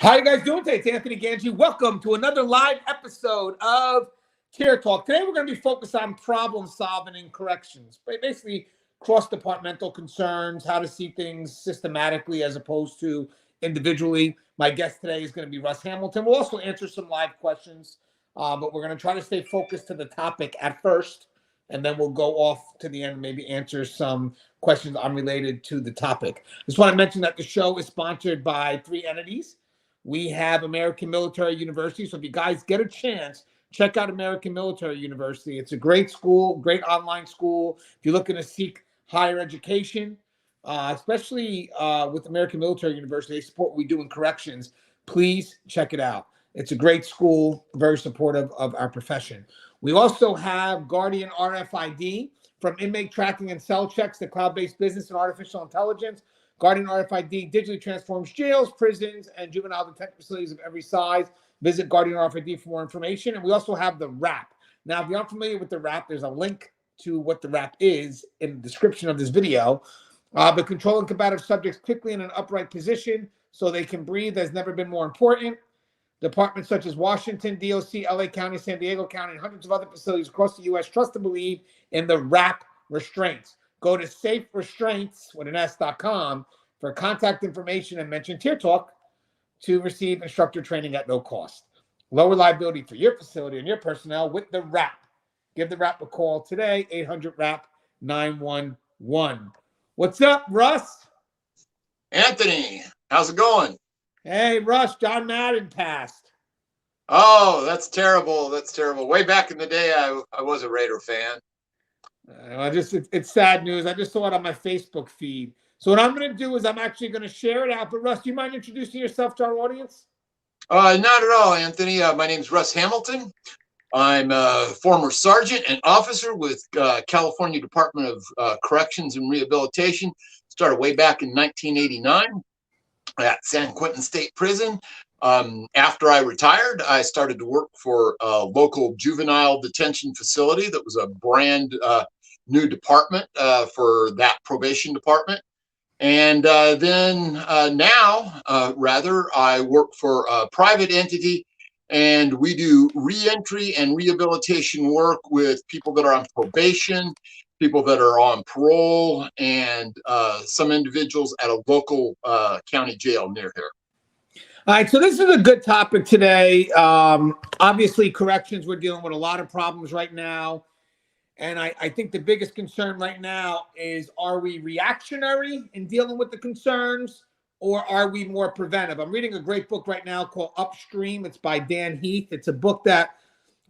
How you guys doing today? It's Anthony Gangi. Welcome to another live episode of Care Talk. Today we're going to be focused on problem solving and corrections, basically cross-departmental concerns, how to see things systematically as opposed to individually. My guest today is going to be Russ Hamilton. We'll also answer some live questions, but we're going to try to stay focused to the topic at first, and then we'll go off to the end and maybe answer some questions unrelated to the topic. I just want to mention that the show is sponsored by three entities. We have American Military University. So if you guys get a chance, check out American Military University. It's a great school, great online school. If you're looking to seek higher education, especially with American Military University, they support what we do in corrections. Please check it out. It's a great school, very supportive of our profession. We also have Guardian RFID, from inmate tracking and cell checks to cloud-based business and artificial intelligence. Guardian RFID digitally transforms jails, prisons, and juvenile detention facilities of every size. Visit Guardian RFID for more information. And we also have the wrap. Now, if you're unfamiliar with the wrap, there's a link to what the wrap is in the description of this video. But controlling combative subjects quickly in an upright position so they can breathe has never been more important. Departments such as Washington, DOC, LA County, San Diego County, and hundreds of other facilities across the U.S. trust and believe in the wrap restraints. Go to saferestraints.com for contact information and mention Tier Talk to receive instructor training at no cost. Lower liability for your facility and your personnel with the wrap. Give the wrap a call today, 800-WRAP-911. What's up, Russ? Anthony, how's it going? Hey, Russ, John Madden passed. Oh, that's terrible. That's terrible. Way back in the day, I was a Raider fan. It's sad news. I just saw it on my Facebook feed. So what I'm going to do is I'm actually going to share it out. But Russ, do you mind introducing yourself to our audience? Not at all, Anthony. My name's Russ Hamilton. I'm a former sergeant and officer with California Department of Corrections and Rehabilitation. Started way back in 1989 at San Quentin State Prison. After I retired, I started to work for a local juvenile detention facility that was a brand new department for that probation department. And then now, I work for a private entity, and we do reentry and rehabilitation work with people that are on probation, people that are on parole, and some individuals at a local county jail near here. All right, so this is a good topic today. Obviously, corrections, we're dealing with a lot of problems right now. And I think the biggest concern right now is, are we reactionary in dealing with the concerns, or are we more preventive? I'm reading a great book right now called Upstream. It's by Dan Heath. It's a book that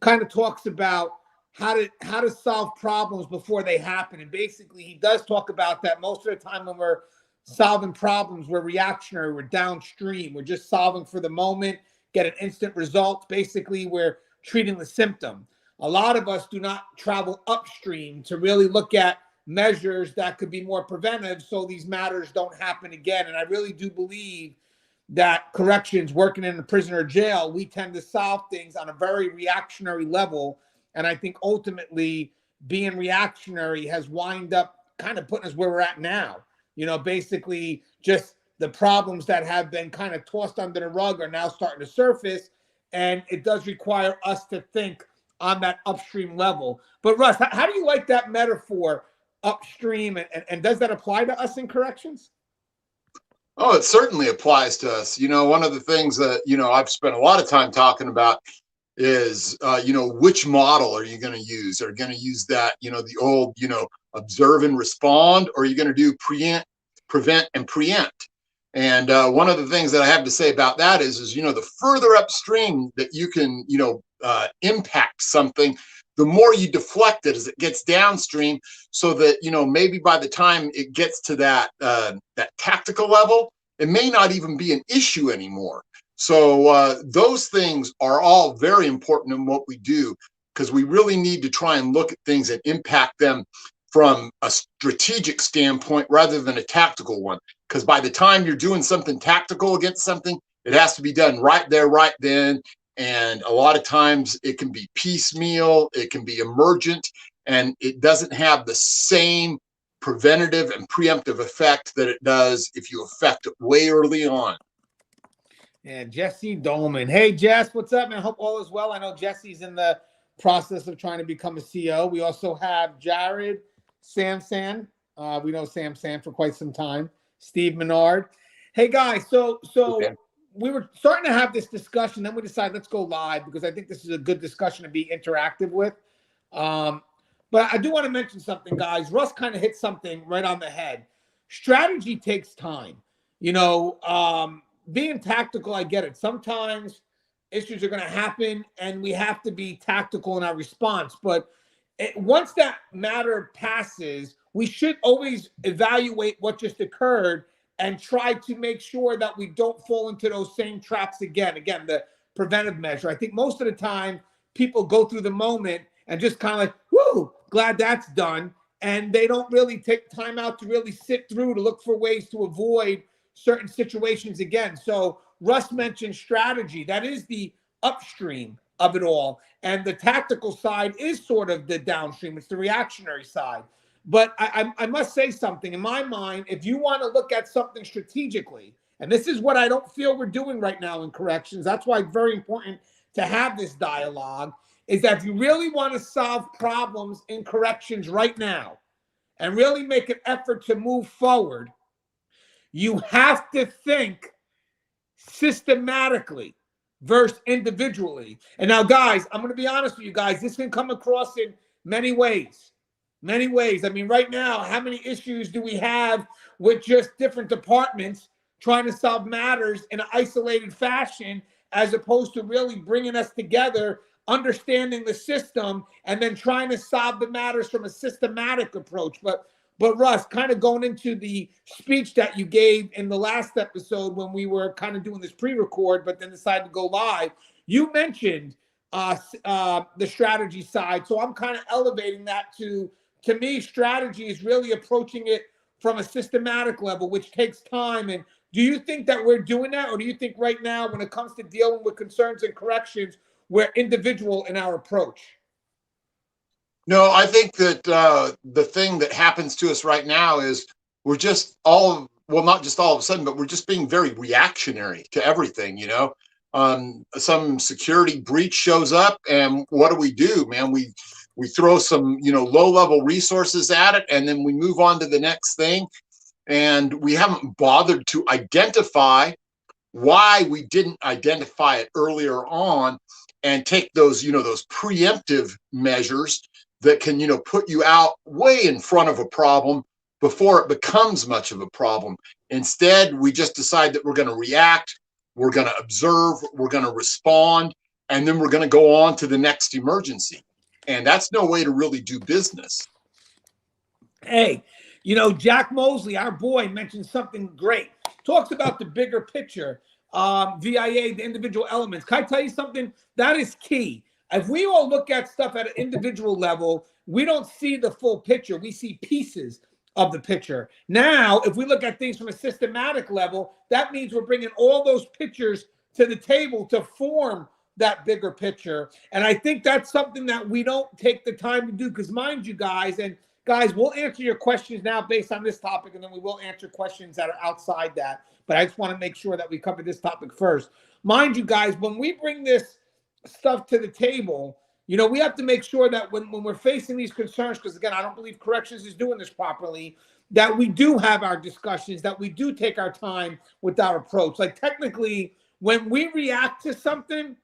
kind of talks about how to solve problems before they happen. And basically, he does talk about that most of the time when we're solving problems, we're reactionary, we're downstream, we're just solving for the moment, get an instant result. Basically, we're treating the symptom. A lot of us do not travel upstream to really look at measures that could be more preventive so these matters don't happen again. And I really do believe that corrections, working in a prison or jail, we tend to solve things on a very reactionary level. And I think ultimately being reactionary has wind up kind of putting us where we're at now. You know, basically just the problems that have been kind of tossed under the rug are now starting to surface. And it does require us to think on that upstream level. But Russ, how do you like that metaphor, upstream, and does that apply to us in corrections? Oh, it certainly applies to us. You know, one of the things that, I've spent a lot of time talking about is, which model are you going to use? Are you going to use that, the old, observe and respond, or are you going to do prevent and preempt? And one of the things that I have to say about that is the further upstream that you can, impact something, the more you deflect it as it gets downstream, so that, maybe by the time it gets to that tactical level, it may not even be an issue anymore. So those things are all very important in what we do, because we really need to try and look at things and impact them from a strategic standpoint rather than a tactical one. Because by the time you're doing something tactical against something, it has to be done right there, right then. And a lot of times it can be piecemeal, it can be emergent, and it doesn't have the same preventative and preemptive effect that it does if you affect it way early on. And Jesse Dolman. Hey, Jess, what's up, man? Hope all is well. I know Jesse's in the process of trying to become a CEO. We also have Jared Samsan. We know Samsan for quite some time. Steve Menard. Hey, guys. So Okay. we were starting to have this discussion. Then we decided let's go live because I think this is a good discussion to be interactive with. But I do want to mention something, guys. Russ kind of hit something right on the head. Strategy takes time. Being tactical, I get it. Sometimes issues are going to happen and we have to be tactical in our response. But once that matter passes, we should always evaluate what just occurred and try to make sure that we don't fall into those same traps again. Again, the preventive measure. I think most of the time people go through the moment and just kind of like, whoo, glad that's done. And they don't really take time out to really sit through to look for ways to avoid certain situations again. So Russ mentioned strategy. That is the upstream of it all. And the tactical side is sort of the downstream. It's the reactionary side. But I must say something. In my mind, if you want to look at something strategically, and this is what I don't feel we're doing right now in corrections, that's why it's very important to have this dialogue, is that if you really want to solve problems in corrections right now and really make an effort to move forward, you have to think systematically versus individually. And now, guys, I'm going to be honest with you guys. This can come across in many ways. Many ways. I mean, right now, how many issues do we have with just different departments trying to solve matters in an isolated fashion as opposed to really bringing us together, understanding the system, and then trying to solve the matters from a systematic approach. But Russ, kind of going into the speech that you gave in the last episode when we were kind of doing this pre-record, but then decided to go live, you mentioned the strategy side. So I'm kind of elevating that to me, strategy is really approaching it from a systematic level, which takes time. And do you think that we're doing that? Or do you think right now, when it comes to dealing with concerns and corrections, we're individual in our approach? No, I think that the thing that happens to us right now is we're just not just all of a sudden, but we're just being very reactionary to everything, some security breach shows up and what do, man? We throw some, low-level resources at it and then we move on to the next thing. And we haven't bothered to identify why we didn't identify it earlier on and take those, those preemptive measures that can, put you out way in front of a problem before it becomes much of a problem. Instead, we just decide that we're going to react, we're going to observe, we're going to respond, and then we're going to go on to the next emergency. And that's no way to really do business. Hey, Jack Mosley, our boy, mentioned something great. Talks about the bigger picture, VIA, the individual elements. Can I tell you something? That is key. If we all look at stuff at an individual level, we don't see the full picture. We see pieces of the picture. Now, if we look at things from a systematic level, that means we're bringing all those pictures to the table to form that bigger picture. And I think that's something that we don't take the time to do because, mind you, guys, we'll answer your questions now based on this topic, and then we will answer questions that are outside that. But I just want to make sure that we cover this topic first. Mind you, guys, when we bring this stuff to the table, we have to make sure that when we're facing these concerns, because again, I don't believe corrections is doing this properly, that we do have our discussions, that we do take our time with our approach. Like technically, when we react to something,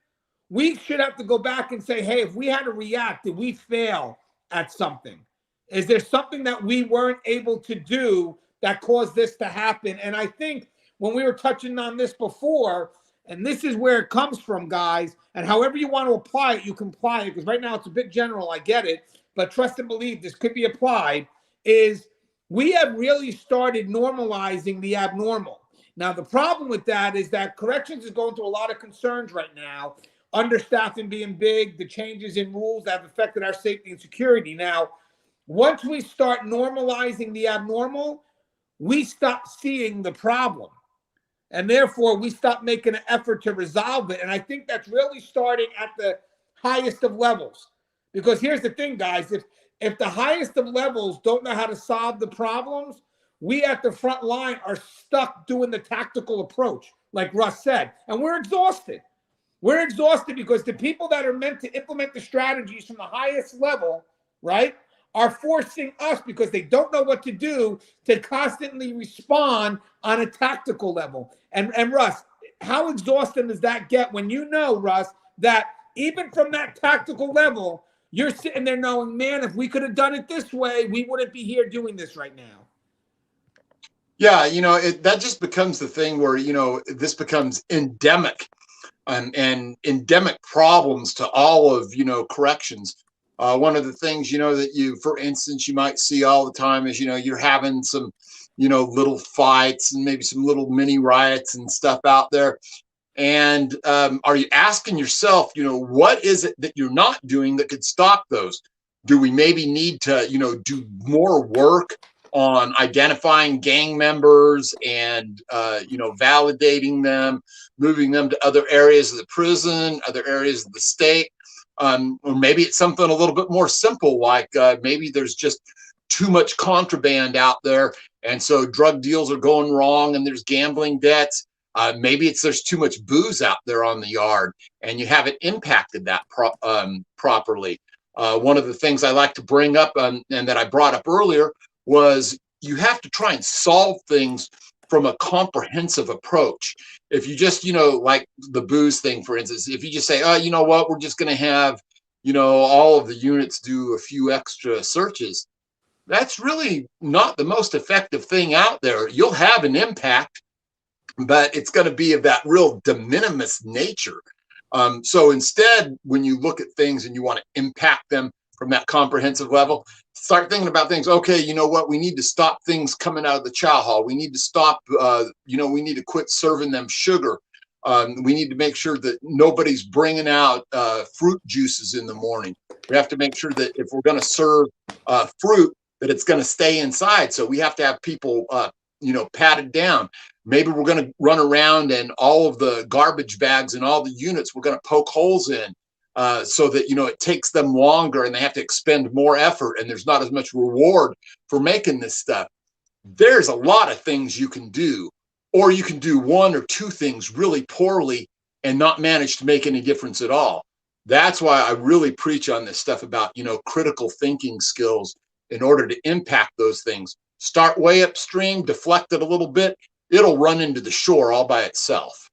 we should have to go back and say, hey, if we had to react, did we fail at something? Is there something that we weren't able to do that caused this to happen? And I think when we were touching on this before, and this is where it comes from, guys, and however you want to apply it, you can apply it, because right now it's a bit general, I get it, but trust and believe this could be applied, is we have really started normalizing the abnormal. Now, the problem with that is that corrections is going through a lot of concerns right now, understaffing being big, the changes in rules that have affected our safety and security. Now, once we start normalizing the abnormal, we stop seeing the problem. And therefore, we stop making an effort to resolve it. And I think that's really starting at the highest of levels. Because here's the thing, guys. If the highest of levels don't know how to solve the problems, we at the front line are stuck doing the tactical approach. like Russ said, and we're exhausted. We're exhausted because the people that are meant to implement the strategies from the highest level, right, are forcing us, because they don't know what to do, to constantly respond on a tactical level. And Russ, how exhausting does that get when you know, Russ, that even from that tactical level, you're sitting there knowing, man, if we could have done it this way, we wouldn't be here doing this right now. Yeah, that just becomes the thing where, this becomes endemic, and endemic problems to all of, corrections. One of the things, that for instance, you might see all the time is, you're having some, little fights and maybe some little mini riots and stuff out there. And are you asking yourself, what is it that you're not doing that could stop those? Do we maybe need to, do more work on identifying gang members and, validating them, moving them to other areas of the prison, other areas of the state? Or maybe it's something a little bit more simple, like maybe there's just too much contraband out there. And so drug deals are going wrong and there's gambling debts. Maybe there's too much booze out there on the yard and you haven't impacted that properly. One of the things I like to bring up and that I brought up earlier was you have to try and solve things from a comprehensive approach. If you just, like the booze thing, for instance, if you just say, oh, you know what, we're just going to have, all of the units do a few extra searches, that's really not the most effective thing out there. You'll have an impact, but it's going to be of that real de minimis nature. So instead, when you look at things and you want to impact them from that comprehensive level, start thinking about things. Okay, you know what? We need to stop things coming out of the chow hall. We need to stop, we need to quit serving them sugar. We need to make sure that nobody's bringing out fruit juices in the morning. We have to make sure that if we're going to serve fruit, that it's going to stay inside. So we have to have people, patted down. Maybe we're going to run around and all of the garbage bags and all the units, we're going to poke holes in. So that, it takes them longer and they have to expend more effort and there's not as much reward for making this stuff. There's a lot of things you can do, or you can do one or two things really poorly and not manage to make any difference at all. That's why I really preach on this stuff about, critical thinking skills in order to impact those things. Start way upstream, deflect it a little bit, it'll run into the shore all by itself.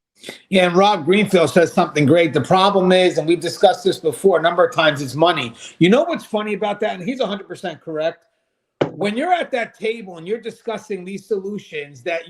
Yeah, and Rob Greenfield says something great. The problem is, and we've discussed this before a number of times, it's money. You know what's funny about that? And he's 100% correct. When you're at that table and you're discussing these solutions that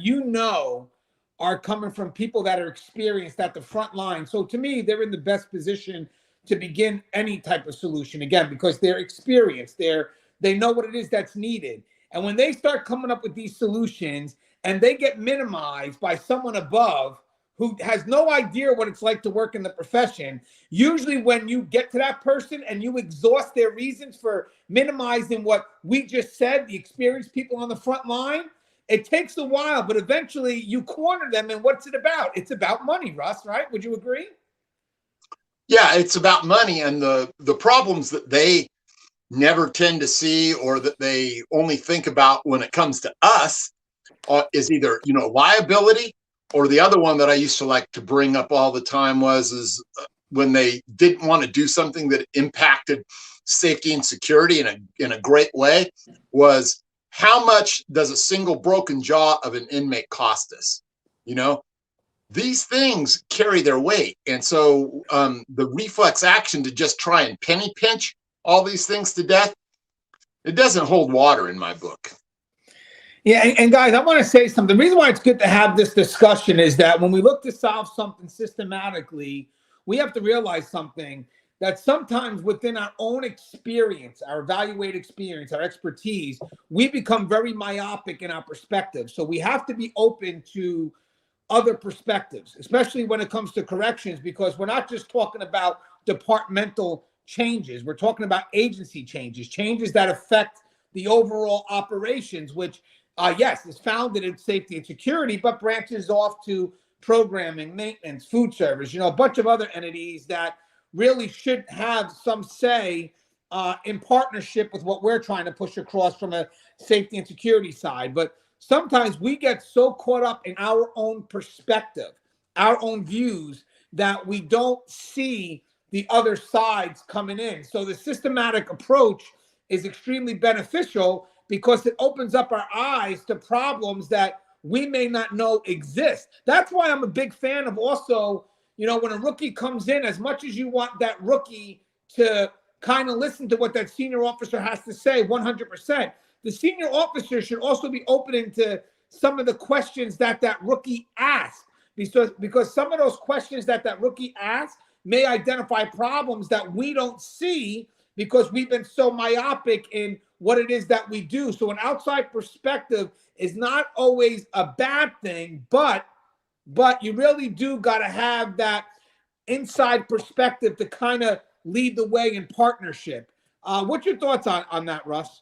are coming from people that are experienced at the front line. So to me, they're in the best position to begin any type of solution, again, because they're experienced. They know what it is that's needed. And when they start coming up with these solutions and they get minimized by someone above who has no idea what it's like to work in the profession, usually when you get to that person and you exhaust their reasons for minimizing what we just said, the experienced people on the front line, it takes a while, but eventually you corner them. And what's it about? It's about money, Russ, right? Would you agree? Yeah, it's about money, and the problems that they never tend to see, or that they only think about when it comes to us, is either, liability, or the other one that I used to like to bring up all the time is when they didn't want to do something that impacted safety and security in a great way, was how much does a single broken jaw of an inmate cost us? These things carry their weight. And so the reflex action to just try and penny pinch all these things to death, it doesn't hold water in my book. Yeah, and guys, I want to say something. The reason why it's good to have this discussion is that when we look to solve something systematically, we have to realize something, that sometimes within our own experience, our evaluated experience, our expertise, we become very myopic in our perspective. So we have to be open to other perspectives, especially when it comes to corrections, because we're not just talking about departmental changes. We're talking about agency changes that affect the overall operations, which yes, is founded in safety and security, but branches off to programming, maintenance, food service, a bunch of other entities that really should have some say in partnership with what we're trying to push across from a safety and security side. But sometimes we get so caught up in our own perspective our own views, that we don't see the other sides coming in. So the systematic approach is extremely beneficial because it opens up our eyes to problems that we may not know exist. That's why I'm a big fan of also, when a rookie comes in, as much as you want that rookie to kind of listen to what that senior officer has to say 100%, the senior officer should also be open to some of the questions that rookie asks, because some of those questions that rookie asks may identify problems that we don't see because we've been so myopic in what it is that we do. So an outside perspective is not always a bad thing, but you really do got to have that inside perspective to kind of lead the way in partnership. What's your thoughts on that, Russ?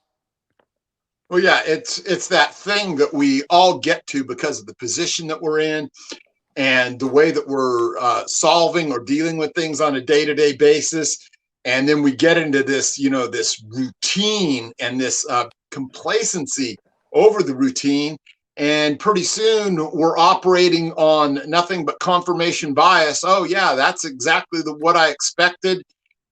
Well, yeah, it's that thing that we all get to because of the position that we're in and the way that we're solving or dealing with things on a day-to-day basis. And then we get into this, this routine and this complacency over the routine. And pretty soon we're operating on nothing but confirmation bias. Oh, yeah, that's exactly what I expected.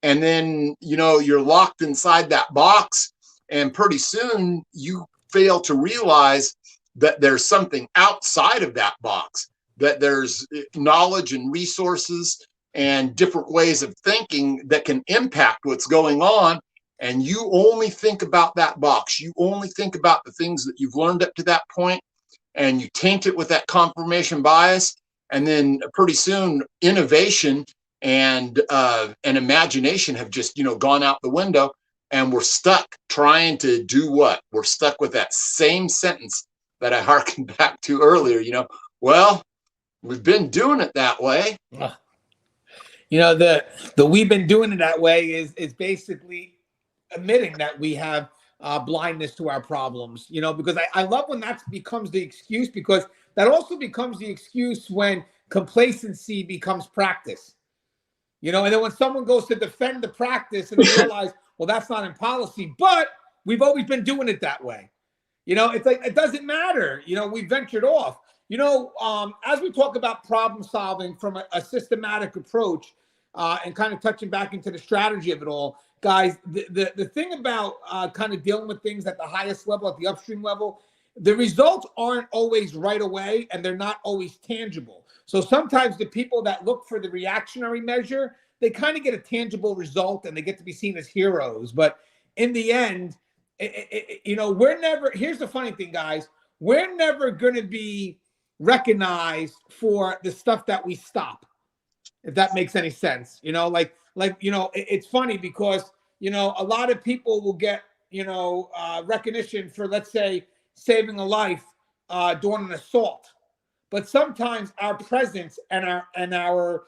And then, you're locked inside that box. And pretty soon you fail to realize that there's something outside of that box, that there's knowledge and resources and different ways of thinking that can impact what's going on. And you only think about that box. You only think about the things that you've learned up to that point, and you taint it with that confirmation bias. And then pretty soon innovation and imagination have just, gone out the window. And we're stuck trying to do what? We're stuck with that same sentence that I hearkened back to earlier, well, we've been doing it that way. The we've been doing it that way is basically admitting that we have blindness to our problems, because I love when that becomes the excuse, because that also becomes the excuse when complacency becomes practice, and then when someone goes to defend the practice and they realize, well, that's not in policy, but we've always been doing it that way. It's like, it doesn't matter. We ventured off. As we talk about problem solving from a systematic approach and kind of touching back into the strategy of it all, guys, the thing about kind of dealing with things at the highest level, at the upstream level, the results aren't always right away and they're not always tangible. So sometimes the people that look for the reactionary measure, they kind of get a tangible result and they get to be seen as heroes. But in the end, we're never, here's the funny thing, guys, we're never going to be recognized for the stuff that we stop, if that makes any sense. It's funny because, a lot of people will get, recognition for, let's say, saving a life during an assault. But sometimes our presence and our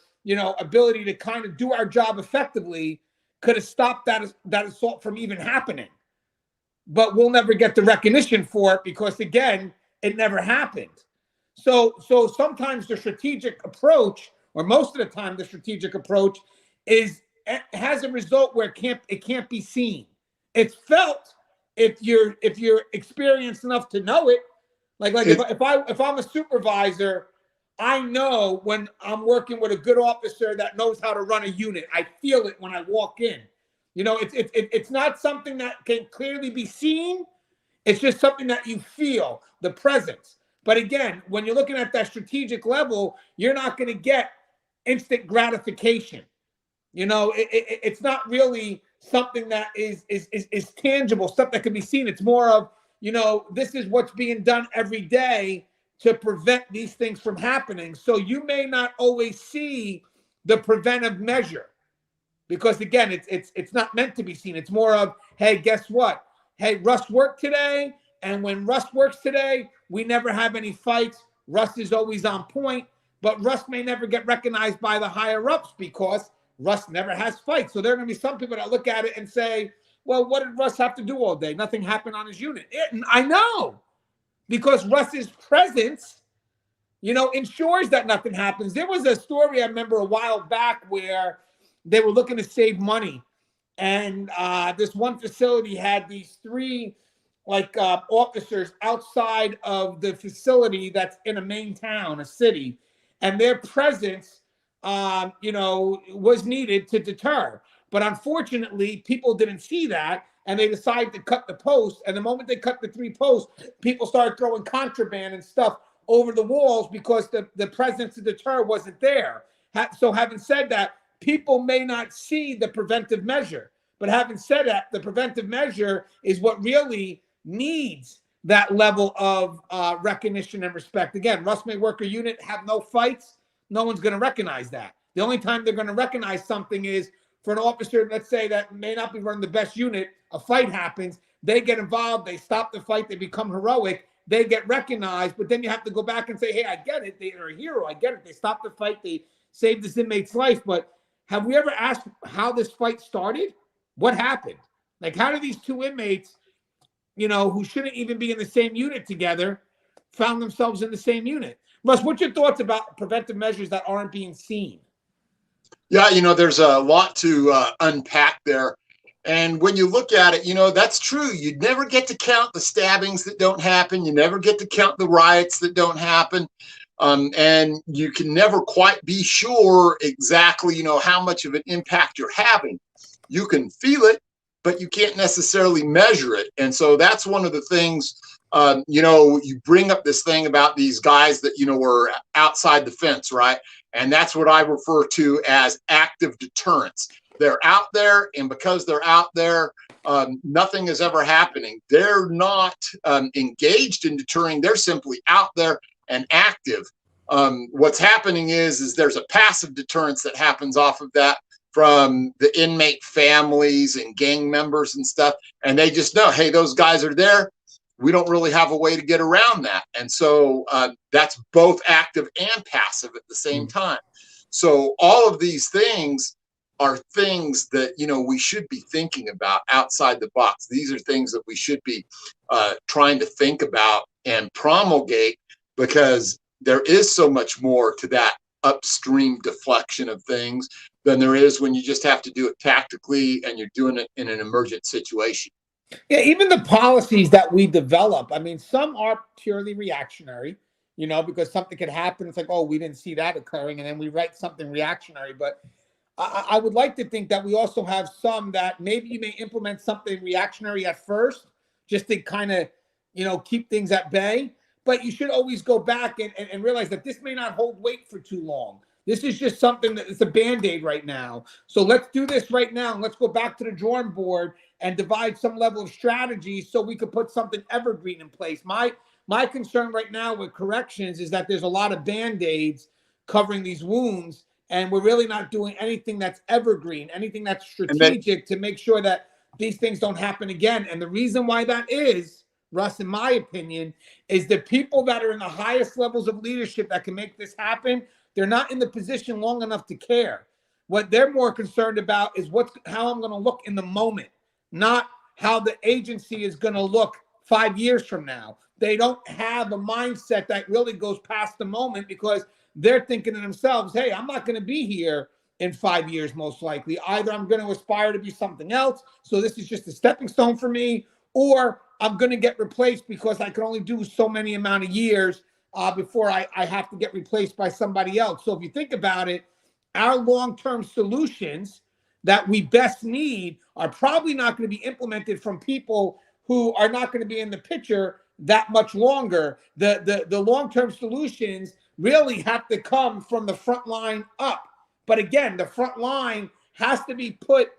ability to kind of do our job effectively could have stopped that assault from even happening. But we'll never get the recognition for it because, again, it never happened. So sometimes the strategic approach, or most of the time the strategic approach, has a result where it can't be seen. It's felt if you're experienced enough to know it. If I'm a supervisor, I know when I'm working with a good officer that knows how to run a unit. I feel it when I walk in. It's not something that can clearly be seen. It's just something that you feel, the presence. But again, when you're looking at that strategic level, you're not going to get instant gratification. It's not really something that is tangible, stuff that can be seen. It's more of, this is what's being done every day to prevent these things from happening. So you may not always see the preventive measure because, again, it's not meant to be seen. It's more of, hey, guess what? Hey, Russ worked today. And when Russ works today, we never have any fights. Russ is always on point, but Russ may never get recognized by the higher ups because Russ never has fights. So there are going to be some people that look at it and say, well, what did Russ have to do all day? Nothing happened on his unit. I know, because Russ's presence, ensures that nothing happens. There was a story I remember a while back where they were looking to save money. And this one facility had these three officers outside of the facility that's in a main town, a city. and their presence, was needed to deter. But unfortunately, people didn't see that, and they decided to cut the posts. And the moment they cut the 3 posts, people started throwing contraband and stuff over the walls because the presence to deter wasn't there. So having said that, people may not see the preventive measure. But having said that, the preventive measure is what really needs that level of recognition and respect. Again, Russ May Worker Unit have no fights. No one's going to recognize that. The only time they're going to recognize something is for an officer, let's say, that may not be running the best unit, a fight happens, they get involved, they stop the fight, they become heroic, they get recognized, but then you have to go back and say, hey, I get it, they're a hero, I get it, they stopped the fight, they saved this inmate's life, but have we ever asked how this fight started? What happened? Like, how did these 2 inmates, who shouldn't even be in the same unit together, found themselves in the same unit? Russ, what's your thoughts about preventive measures that aren't being seen? Yeah, there's a lot to unpack there. And when you look at it, that's true. You never get to count the stabbings that don't happen. You never get to count the riots that don't happen. And you can never quite be sure exactly, how much of an impact you're having. You can feel it, but you can't necessarily measure it. And so that's one of the things, you bring up this thing about these guys that, were outside the fence, right? And that's what I refer to as active deterrence. They're out there, and because they're out there, nothing is ever happening. They're not engaged in deterring. They're simply out there and active. What's happening is there's a passive deterrence that happens off of that from the inmate families and gang members and stuff. And they just know, hey, those guys are there. We don't really have a way to get around that. And so that's both active and passive at the same time. So all of these things are things that, we should be thinking about outside the box. These are things that we should be trying to think about and promulgate, because there is so much more to that upstream deflection of things than there is when you just have to do it tactically and you're doing it in an emergent situation. Yeah, even the policies that we develop, I mean, some are purely reactionary, because something could happen. It's like, oh, we didn't see that occurring, and then we write something reactionary. But I would like to think that we also have some that maybe you may implement something reactionary at first, just to kind of, keep things at bay. But you should always go back and realize that this may not hold weight for too long. This is just something that is a Band-Aid right now. So let's do this right now. And let's go back to the drawing board and divide some level of strategy so we could put something evergreen in place. My concern right now with corrections is that there's a lot of Band-Aids covering these wounds, and we're really not doing anything that's evergreen, anything that's strategic to make sure that these things don't happen again. And the reason why that is, Russ, in my opinion, is the people that are in the highest levels of leadership that can make this happen, they're not in the position long enough to care. What they're more concerned about is how I'm going to look in the moment, not how the agency is going to look 5 years from now. They don't have a mindset that really goes past the moment, because they're thinking to themselves, hey, I'm not going to be here in 5 years, most likely. Either I'm going to aspire to be something else, so this is just a stepping stone for me, or I'm going to get replaced because I can only do so many amount of years before I have to get replaced by somebody else. So if you think about it, our long-term solutions that we best need are probably not going to be implemented from people who are not going to be in the picture that much longer. The long-term solutions really have to come from the front line up. But again, the front line has to be put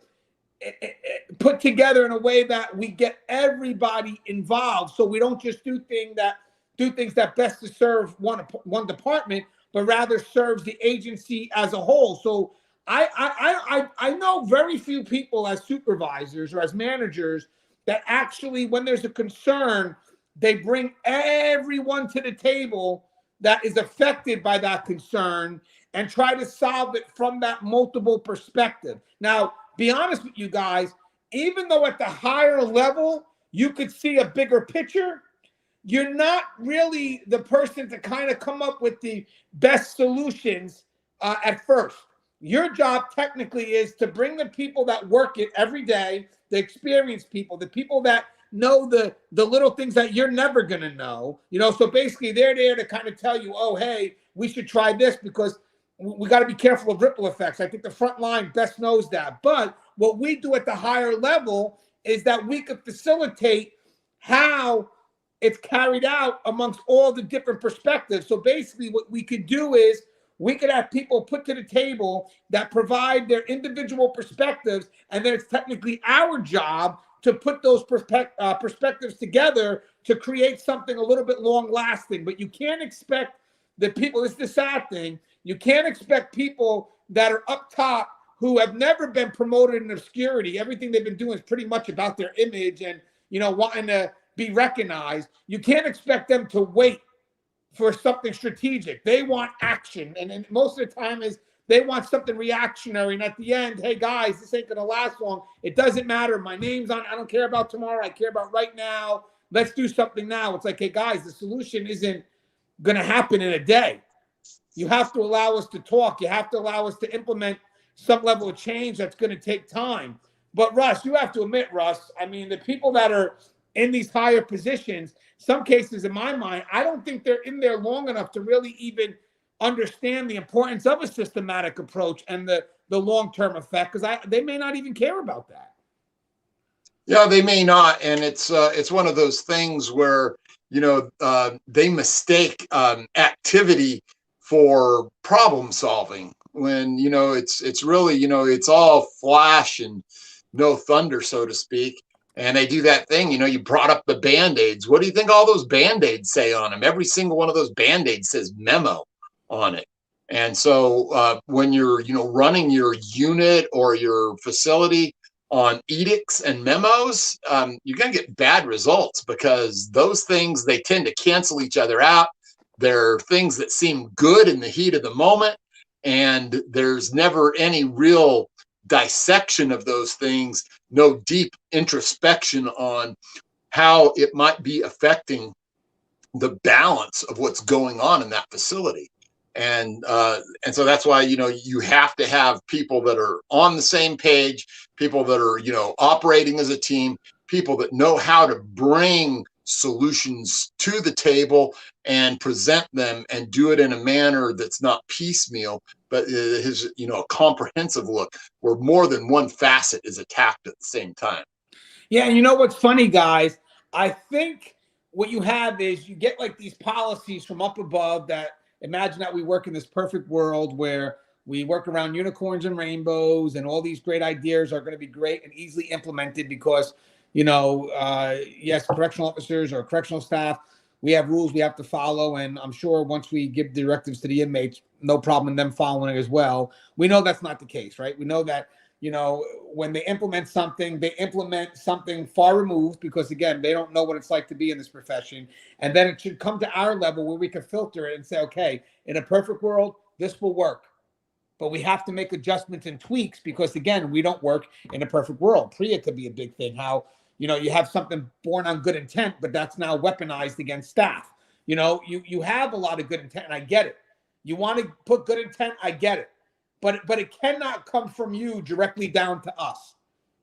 together in a way that we get everybody involved, so we don't just do things that best to serve one department, but rather serves the agency as a whole. So I know very few people as supervisors or as managers that actually, when there's a concern, they bring everyone to the table that is affected by that concern and try to solve it from that multiple perspective. Now, be honest with you guys, even though at the higher level you could see a bigger picture, you're not really the person to kind of come up with the best solutions at first. Your job technically is to bring the people that work it every day, the experienced people, the people that know the little things that you're never going to know. So basically they're there to kind of tell you, oh, hey, we should try this because we got to be careful of ripple effects. I think the front line best knows that. But what we do at the higher level is that we could facilitate how it's carried out amongst all the different perspectives. So basically what we could do is we could have people put to the table that provide their individual perspectives, and then it's technically our job to put those perspectives together to create something a little bit long lasting. But you can't expect the people, it's the sad thing, you can't expect people that are up top who have never been promoted in obscurity. Everything they've been doing is pretty much about their image and, you know, wanting to be recognized. You can't expect them to wait for something strategic. They want action. And most of the time is they want something reactionary. And at the end, hey guys, this ain't gonna last long. It doesn't matter. My name's on, I don't care about tomorrow. I care about right now. Let's do something now. It's like, hey guys, the solution isn't gonna happen in a day. You have to allow us to talk. You have to allow us to implement some level of change that's gonna take time. But Russ, you have to admit, Russ, I mean, the people that are in these higher positions, some cases in my mind, I don't think they're in there long enough to really even understand the importance of a systematic approach and the long-term effect, because they may not even care about that. Yeah, they may not, and it's one of those things where, you know, they mistake activity for problem solving when, you know, it's really, you know, it's all flash and no thunder, so to speak. And they do that thing, you know, you brought up the Band-Aids. What do you think all those Band-Aids say on them? Every single one of those Band-Aids says memo on it. And so when you're, you know, running your unit or your facility on edicts and memos, you're going to get bad results because those things, they tend to cancel each other out. They're things that seem good in the heat of the moment, and there's never any real dissection of those things, no deep introspection on how it might be affecting the balance of what's going on in that facility. And so that's why, you know, you have to have people that are on the same page, people that are, you know, operating as a team, people that know how to bring solutions to the table and present them and do it in a manner that's not piecemeal, but is, you know, a comprehensive look where more than one facet is attacked at the same time. Yeah, and you know what's funny, guys? I think what you have is you get like these policies from up above that imagine that we work in this perfect world where we work around unicorns and rainbows and all these great ideas are going to be great and easily implemented because, you know, yes, correctional officers or correctional staff, we have rules we have to follow. And I'm sure once we give directives to the inmates, no problem in them following it as well. We know that's not the case, right? We know that, you know, when they implement something far removed because, again, they don't know what it's like to be in this profession. And then it should come to our level where we can filter it and say, okay, in a perfect world, this will work. But we have to make adjustments and tweaks because, again, we don't work in a perfect world. PREA could be a big thing. How, you know, you have something born on good intent, but that's now weaponized against staff. You know, you have a lot of good intent, and I get it. You want to put good intent, I get it. But it cannot come from you directly down to us.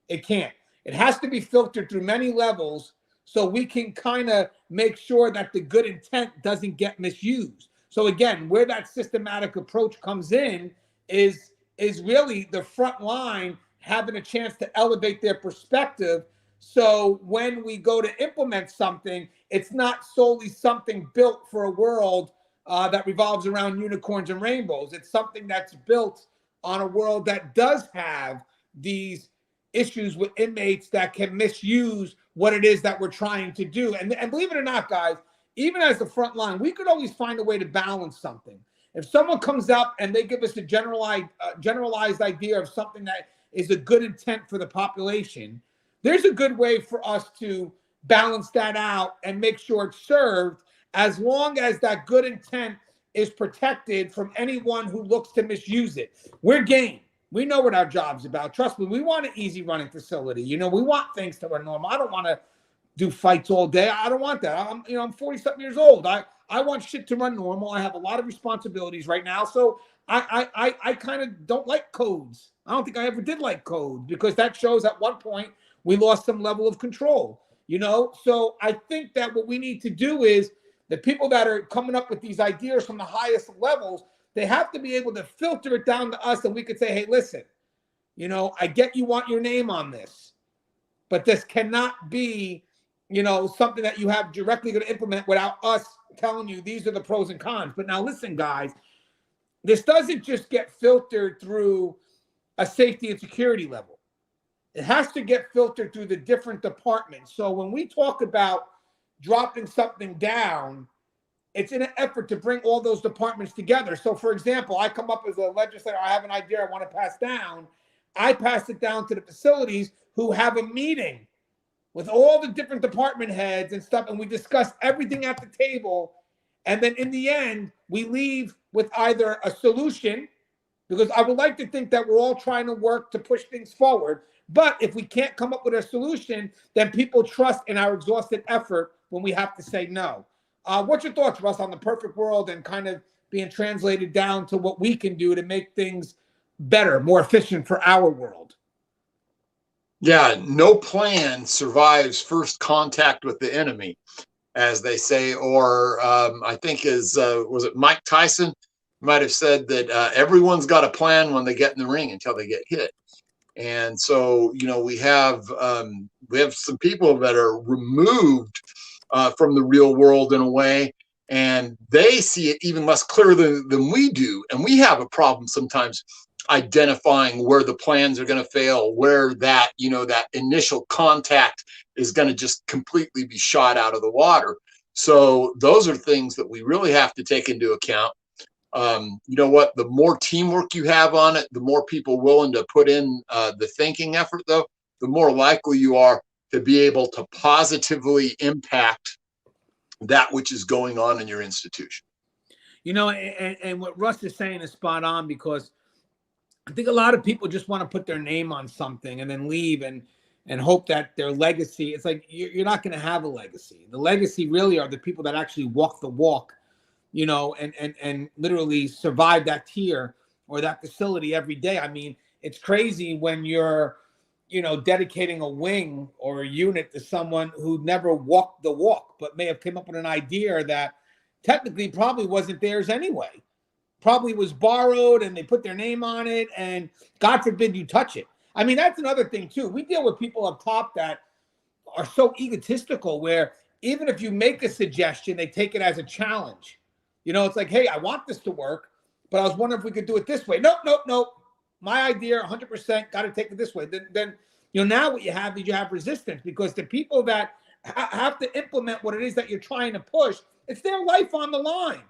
It can't. It has to be filtered through many levels so we can kind of make sure that the good intent doesn't get misused. So again, where that systematic approach comes in is really the front line having a chance to elevate their perspective. So when we go to implement something, it's not solely something built for a world that revolves around unicorns and rainbows. It's something that's built on a world that does have these issues with inmates that can misuse what it is that we're trying to do. And believe it or not, guys, even as the front line, we could always find a way to balance something. If someone comes up and they give us a generalized idea of something that is a good intent for the population, there's a good way for us to balance that out and make sure it's served as long as that good intent is protected from anyone who looks to misuse it. We're game. We know what our job's about. Trust me, we want an easy running facility. You know, we want things to run normal. I don't want to do fights all day. I don't want that. I'm 40 something years old. I want shit to run normal. I have a lot of responsibilities right now. So I kind of don't like codes. I don't think I ever did like codes because that shows at one point we lost some level of control, you know? So I think that what we need to do is The people that are coming up with these ideas from the highest levels, they have to be able to filter it down to us, and we could say, hey, listen, I get you want your name on this, but this cannot be, something that you have directly going to implement without us telling you these are the pros and cons. But now listen, guys, this doesn't just get filtered through a safety and security level. It has to get filtered through the different departments. So when we talk about dropping something down, it's in an effort to bring all those departments together. So for example, I come up as a legislator, I have an idea I want to pass down. I pass it down to the facilities who have a meeting with all the different department heads and stuff, and we discuss everything at the table. And then in the end, we leave with either a solution, because I would like to think that we're all trying to work to push things forward. But if we can't come up with a solution, then people trust in our exhausted effort when we have to say no. What's your thoughts, Russ, on the perfect world and kind of being translated down to what we can do to make things better, more efficient for our world? Yeah, no plan survives first contact with the enemy, as they say. Or I think was it Mike Tyson might have said that everyone's got a plan when they get in the ring until they get hit. And so, we have some people that are removed from the real world in a way, and they see it even less clearly than we do. And we have a problem sometimes identifying where the plans are going to fail, where that initial contact is going to just completely be shot out of the water. So those are things that we really have to take into account. You know what? The more teamwork you have on it, the more people willing to put in the thinking effort, though, the more likely you are to be able to positively impact that which is going on in your institution. And what Russ is saying is spot on, because I think a lot of people just want to put their name on something and then leave and hope that their legacy, it's like you're not going to have a legacy. The legacy really are the people that actually walk the walk, and literally survive that tier or that facility every day. I mean, it's crazy when you're, dedicating a wing or a unit to someone who never walked the walk, but may have come up with an idea that technically probably wasn't theirs anyway. Probably was borrowed and they put their name on it, and God forbid you touch it. I mean, that's another thing too. We deal with people up top that are so egotistical, where even if you make a suggestion, they take it as a challenge. It's like, hey, I want this to work, but I was wondering if we could do it this way. Nope. My idea, 100%, got to take it this way. Then now what you have is you have resistance, because the people that have to implement what it is that you're trying to push, it's their life on the line.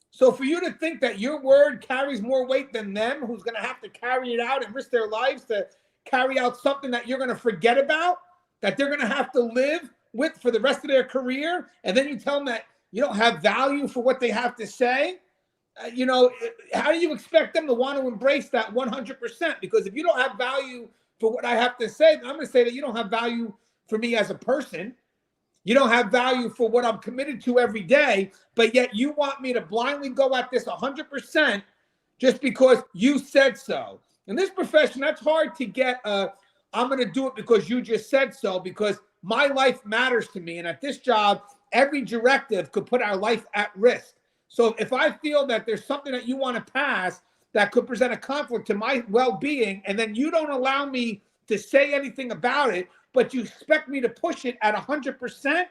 So for you to think that your word carries more weight than them, who's going to have to carry it out and risk their lives to carry out something that you're going to forget about, that they're going to have to live with for the rest of their career, and then you tell them that you don't have value for what they have to say, how do you expect them to want to embrace that 100%? Because if you don't have value for what I have to say, then I'm going to say that you don't have value for me as a person. You don't have value for what I'm committed to every day, but yet you want me to blindly go at this 100% just because you said so. In this profession, that's hard to get I'm going to do it because you just said so, because my life matters to me. And at this job, every directive could put our life at risk. So if I feel that there's something that you want to pass that could present a conflict to my well-being, and then you don't allow me to say anything about it, but you expect me to push it at 100%,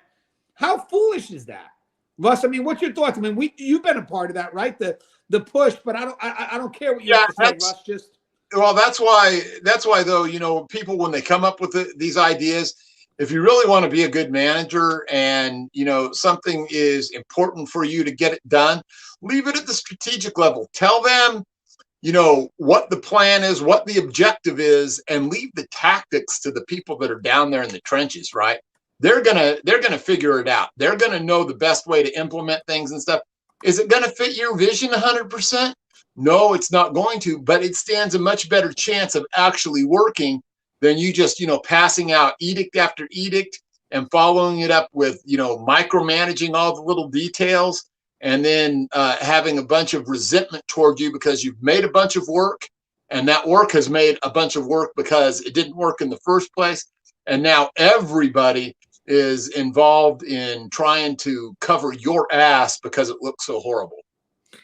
how foolish is that? Russ, I mean, what's your thoughts? I mean, you've been a part of that, right? The push, but I don't care what you have to say, Russ. Well, that's why though, people, when they come up with these ideas, if you really want to be a good manager and, something is important for you to get it done, leave it at the strategic level. Tell them, what the plan is, what the objective is, and leave the tactics to the people that are down there in the trenches, right? They're gonna figure it out. They're gonna know the best way to implement things and stuff. Is it gonna fit your vision 100%? No, it's not going to, but it stands a much better chance of actually working than you just, passing out edict after edict and following it up with, micromanaging all the little details, and then having a bunch of resentment toward you because you've made a bunch of work, and that work has made a bunch of work because it didn't work in the first place. And now everybody is involved in trying to cover your ass because it looks so horrible.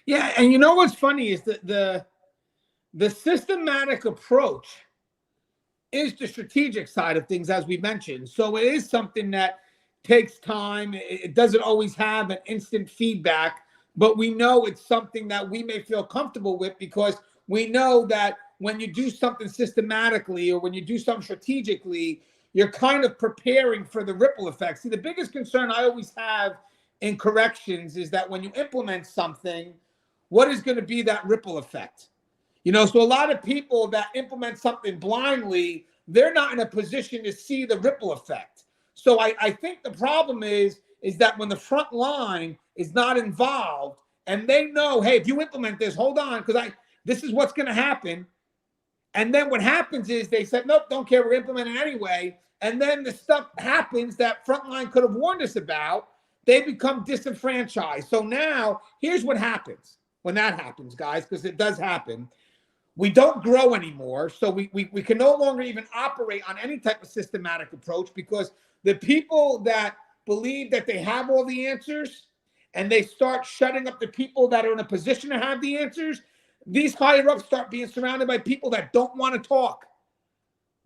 Yeah, and you know what's funny is that the systematic approach is the strategic side of things, as we mentioned. So it is something that takes time. It doesn't always have an instant feedback, but we know it's something that we may feel comfortable with because we know that when you do something systematically or when you do something strategically, you're kind of preparing for the ripple effect. See, the biggest concern I always have in corrections is that when you implement something, what is going to be that ripple effect? You know, so a lot of people that implement something blindly, they're not in a position to see the ripple effect. So I think the problem is that when the front line is not involved and they know, hey, if you implement this, hold on, because this is what's going to happen. And then what happens is they said, nope, don't care, we're implementing anyway. And then the stuff happens that Frontline could have warned us about. They become disenfranchised. So now here's what happens when that happens, guys, because it does happen. We don't grow anymore. So we can no longer even operate on any type of systematic approach because the people that believe that they have all the answers and they start shutting up the people that are in a position to have the answers, these higher ups start being surrounded by people that don't want to talk.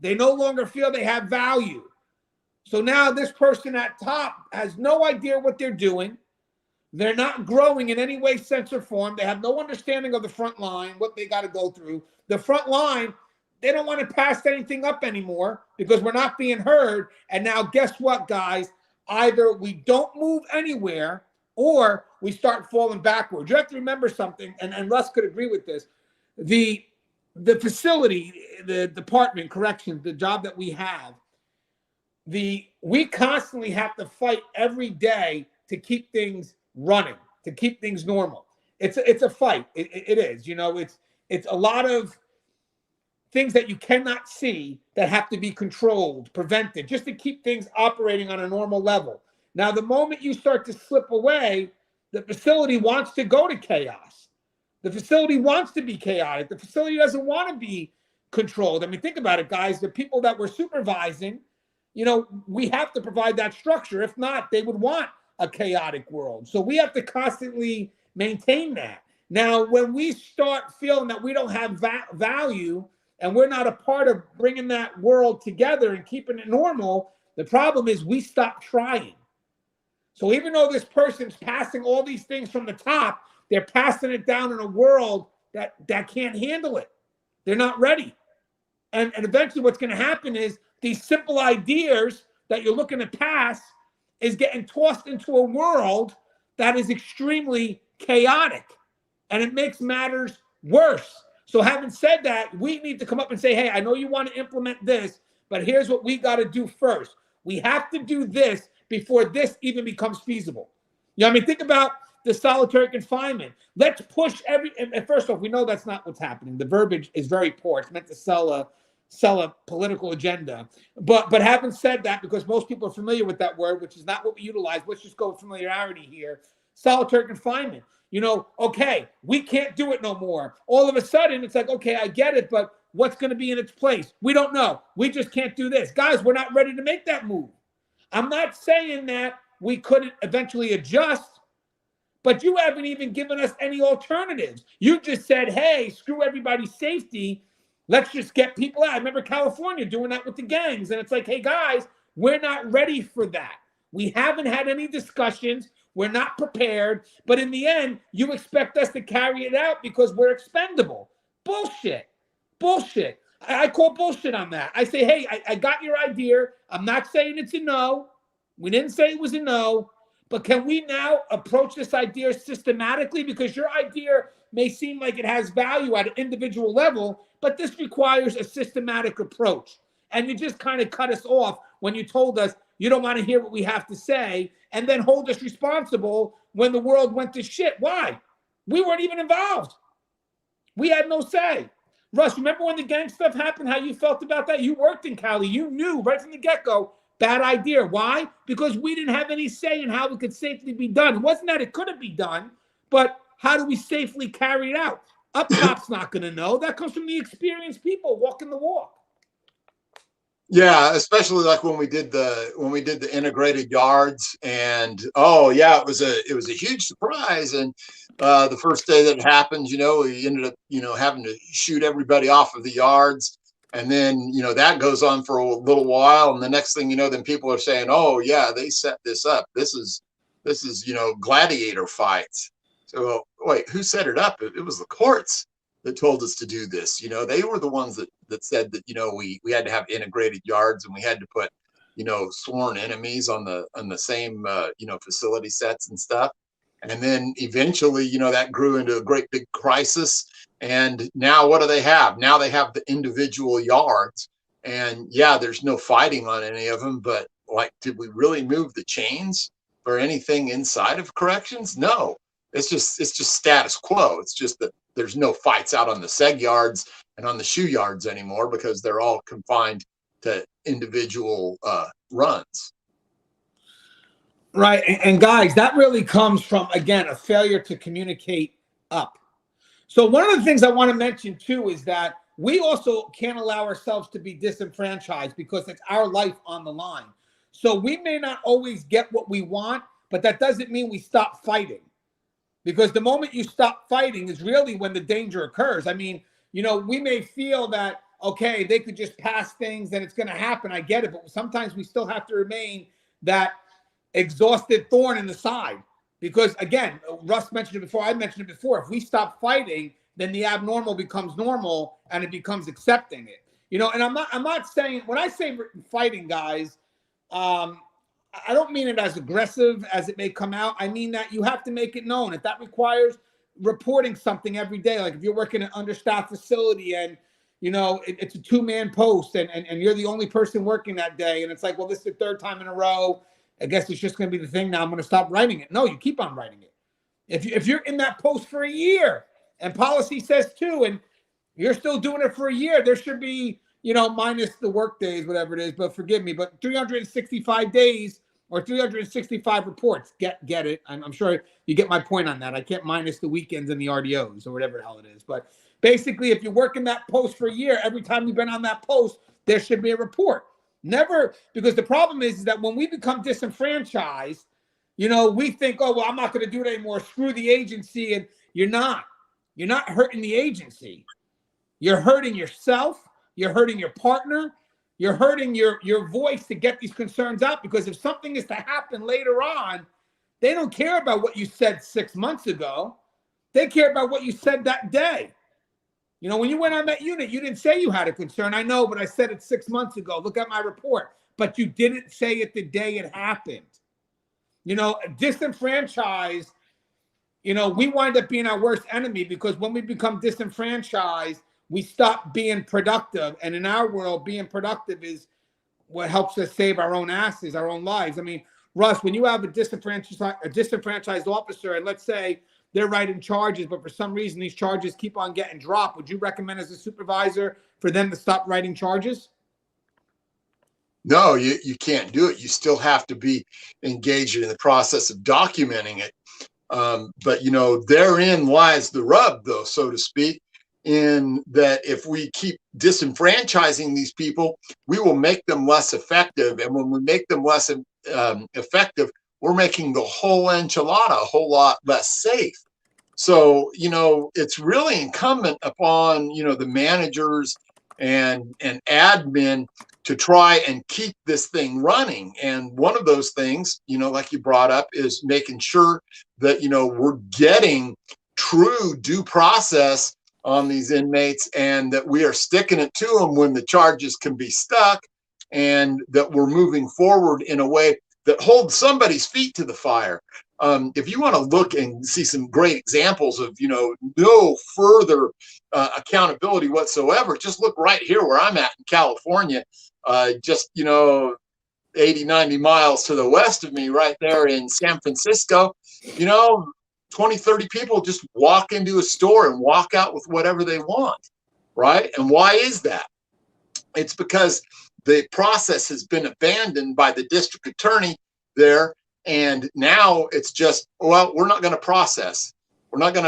They no longer feel they have value. So now this person at top has no idea what they're doing. They're not growing in any way, sense, or form. They have no understanding of the front line, what they got to go through. The front line, they don't want to pass anything up anymore because we're not being heard. And now guess what, guys? Either we don't move anywhere or we start falling backwards. You have to remember something, and Russ could agree with this. The facility, the department, corrections, the job that we have, we constantly have to fight every day to keep things running, to keep things normal. It's a fight. It is. You know, it's a lot of things that you cannot see that have to be controlled, prevented, just to keep things operating on a normal level. Now, the moment you start to slip away, the facility wants to go to chaos. The facility wants to be chaotic. The facility doesn't want to be controlled. I mean, think about it, guys. The people that we're supervising, you know, we have to provide that structure. If not, they would want a chaotic world. So we have to constantly maintain that. Now, when we start feeling that we don't have value and we're not a part of bringing that world together and keeping it normal, the problem is we stop trying. So even though this person's passing all these things from the top, they're passing it down in a world that can't handle it. They're not ready. And eventually what's going to happen is these simple ideas that you're looking to pass is getting tossed into a world that is extremely chaotic. And it makes matters worse. So having said that, we need to come up and say, hey, I know you want to implement this, but here's what we got to do first. We have to do this before this even becomes feasible. You know what I mean? Think about the solitary confinement. Let's push and first off, we know that's not what's happening. The verbiage is very poor. It's meant to sell a political agenda. But having said that, because most people are familiar with that word, which is not what we utilize, let's just go with familiarity here. Solitary confinement. You know, okay, we can't do it no more. All of a sudden, it's like, okay, I get it, but what's going to be in its place? We don't know. We just can't do this. Guys, we're not ready to make that move. I'm not saying that we couldn't eventually adjust, but you haven't even given us any alternatives. You just said, hey, screw everybody's safety. Let's just get people out. I remember California doing that with the gangs. And it's like, hey, guys, we're not ready for that. We haven't had any discussions. We're not prepared. But in the end, you expect us to carry it out because we're expendable. Bullshit. Bullshit. I call bullshit on that. I say, hey, I got your idea. I'm not saying it's a no. We didn't say it was a no. But can we now approach this idea systematically? Because your idea may seem like it has value at an individual level, but this requires a systematic approach. And you just kind of cut us off when you told us you don't want to hear what we have to say and then hold us responsible when the world went to shit. Why? We weren't even involved. We had no say. Russ, remember when the gang stuff happened, how you felt about that? You worked in Cali. You knew right from the get-go, bad idea. Why? Because we didn't have any say in how it could safely be done. It wasn't that it couldn't be done, but how do we safely carry it out? Up top's not going to know. That comes from the experienced people walking the walk. Yeah, especially like when we did the integrated yards, and oh yeah, it was a huge surprise. And the first day that it happened, we ended up having to shoot everybody off of the yards, and then that goes on for a little while, and the next thing you know, then people are saying, oh yeah, they set this up. This is gladiator fights. So wait, who set it up? It was the courts that told us to do this. They were the ones that said that, we had to have integrated yards, and we had to put, sworn enemies on the same, facility sets and stuff. And then eventually, that grew into a great big crisis. And now what do they have? Now they have the individual yards. And yeah, there's no fighting on any of them, but like, did we really move the chains for anything inside of corrections? No. It's just status quo. It's just that there's no fights out on the seg yards and on the shoe yards anymore, because they're all confined to individual runs. Right. And guys, that really comes from, again, a failure to communicate up. So one of the things I want to mention too is that we also can't allow ourselves to be disenfranchised, because it's our life on the line. So we may not always get what we want, but that doesn't mean we stop fighting. Because the moment you stop fighting is really when the danger occurs. I mean, we may feel that, okay, they could just pass things and it's going to happen. I get it. But sometimes we still have to remain that exhausted thorn in the side. Because again, Russ mentioned it before, I mentioned it before. If we stop fighting, then the abnormal becomes normal and it becomes accepting it. And I'm not saying, when I say fighting, guys, I don't mean it as aggressive as it may come out. I mean that you have to make it known. If that requires reporting something every day, like if you're working in an understaffed facility and, it's a 2-man post and you're the only person working that day. And it's like, well, this is the 3rd time in a row. I guess it's just going to be the thing now. I'm going to stop writing it. No, you keep on writing it. If you're in that post for a year and policy says 2 and you're still doing it for a year, there should be, minus the work days, whatever it is, but forgive me, but 365 days or 365 reports. Get it. I'm sure you get my point on that. I can't minus the weekends and the RDOs or whatever the hell it is. But basically, if you're working that post for a year, every time you've been on that post, there should be a report. Never, because the problem is that when we become disenfranchised, we think, oh, well, I'm not going to do it anymore. Screw the agency. And you're not. You're not hurting the agency. You're hurting yourself. You're hurting your partner. You're hurting your voice to get these concerns out, because if something is to happen later on, they don't care about what you said 6 months ago. They care about what you said that day. When you went on that unit, you didn't say you had a concern. I know, but I said it 6 months ago. Look at my report. But you didn't say it the day it happened. Disenfranchised, we wind up being our worst enemy, because when we become disenfranchised, we stop being productive. And in our world, being productive is what helps us save our own asses, our own lives. I mean, Russ, when you have a disenfranchised officer, and let's say they're writing charges, but for some reason these charges keep on getting dropped, would you recommend as a supervisor for them to stop writing charges? No, you can't do it. You still have to be engaged in the process of documenting it. But therein lies the rub, though, so to speak, in that if we keep disenfranchising these people, we will make them less effective. And when we make them less effective, we're making the whole enchilada a whole lot less safe. So, it's really incumbent upon, the managers and admin to try and keep this thing running. And one of those things, like you brought up, is making sure that, we're getting true due process on these inmates, and that we are sticking it to them when the charges can be stuck, and that we're moving forward in a way that holds somebody's feet to the fire. If you want to look and see some great examples of, no further accountability whatsoever, just look right here where I'm at in California, just, 80, 90 miles to the west of me, right there in San Francisco. 20, 30 people just walk into a store and walk out with whatever they want, right? And why is that? It's because the process has been abandoned by the district attorney there, and now it's just, well, we're not going to process. We're not going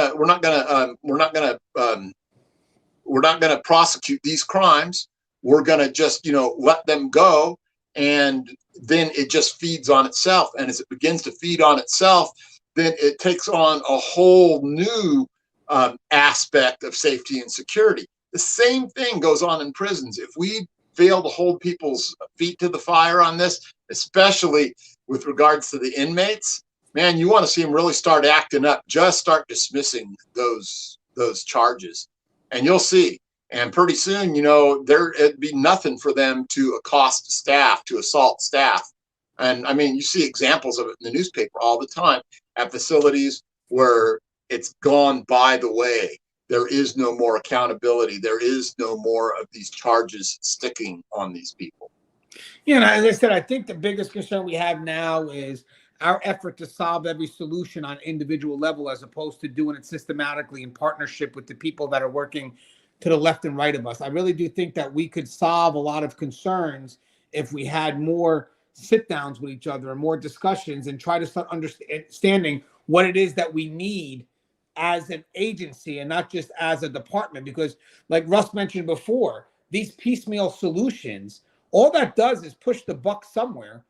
to prosecute these crimes. we're going to just, let them go. And then it just feeds on itself. And as it begins to feed on itself, then it takes on a whole new aspect of safety and security. The same thing goes on in prisons. If we fail to hold people's feet to the fire on this, especially with regards to the inmates, man, you want to see them really start acting up. Just start dismissing those charges, and you'll see. And pretty soon, it'd be nothing for them to accost staff, to assault staff. And I mean, you see examples of it in the newspaper all the time at facilities where it's gone by the way. There is no more accountability. There is no more of these charges sticking on these people. As I said, I think the biggest concern we have now is our effort to solve every solution on individual level, as opposed to doing it systematically in partnership with the people that are working to the left and right of us. I really do think that we could solve a lot of concerns if we had more sit downs with each other and more discussions and try to start understanding what it is that we need as an agency and not just as a department. Because like Russ mentioned before, these piecemeal solutions, all that does is push the buck somewhere,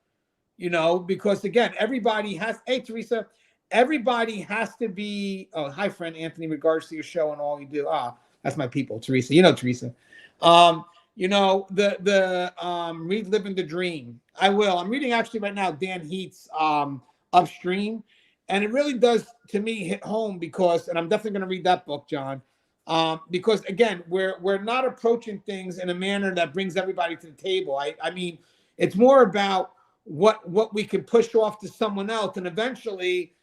because again, everybody has, hey, Teresa, everybody has to be, oh, hi, friend Anthony, regards to your show and all you do. That's my people, Teresa. Teresa. Read Living the Dream. I will. I'm reading actually right now Dan Heath's Upstream. And it really does, to me, hit home because, and I'm definitely going to read that book, John, because again, we're not approaching things in a manner that brings everybody to the table. I mean, it's more about what we can push off to someone else, and eventually,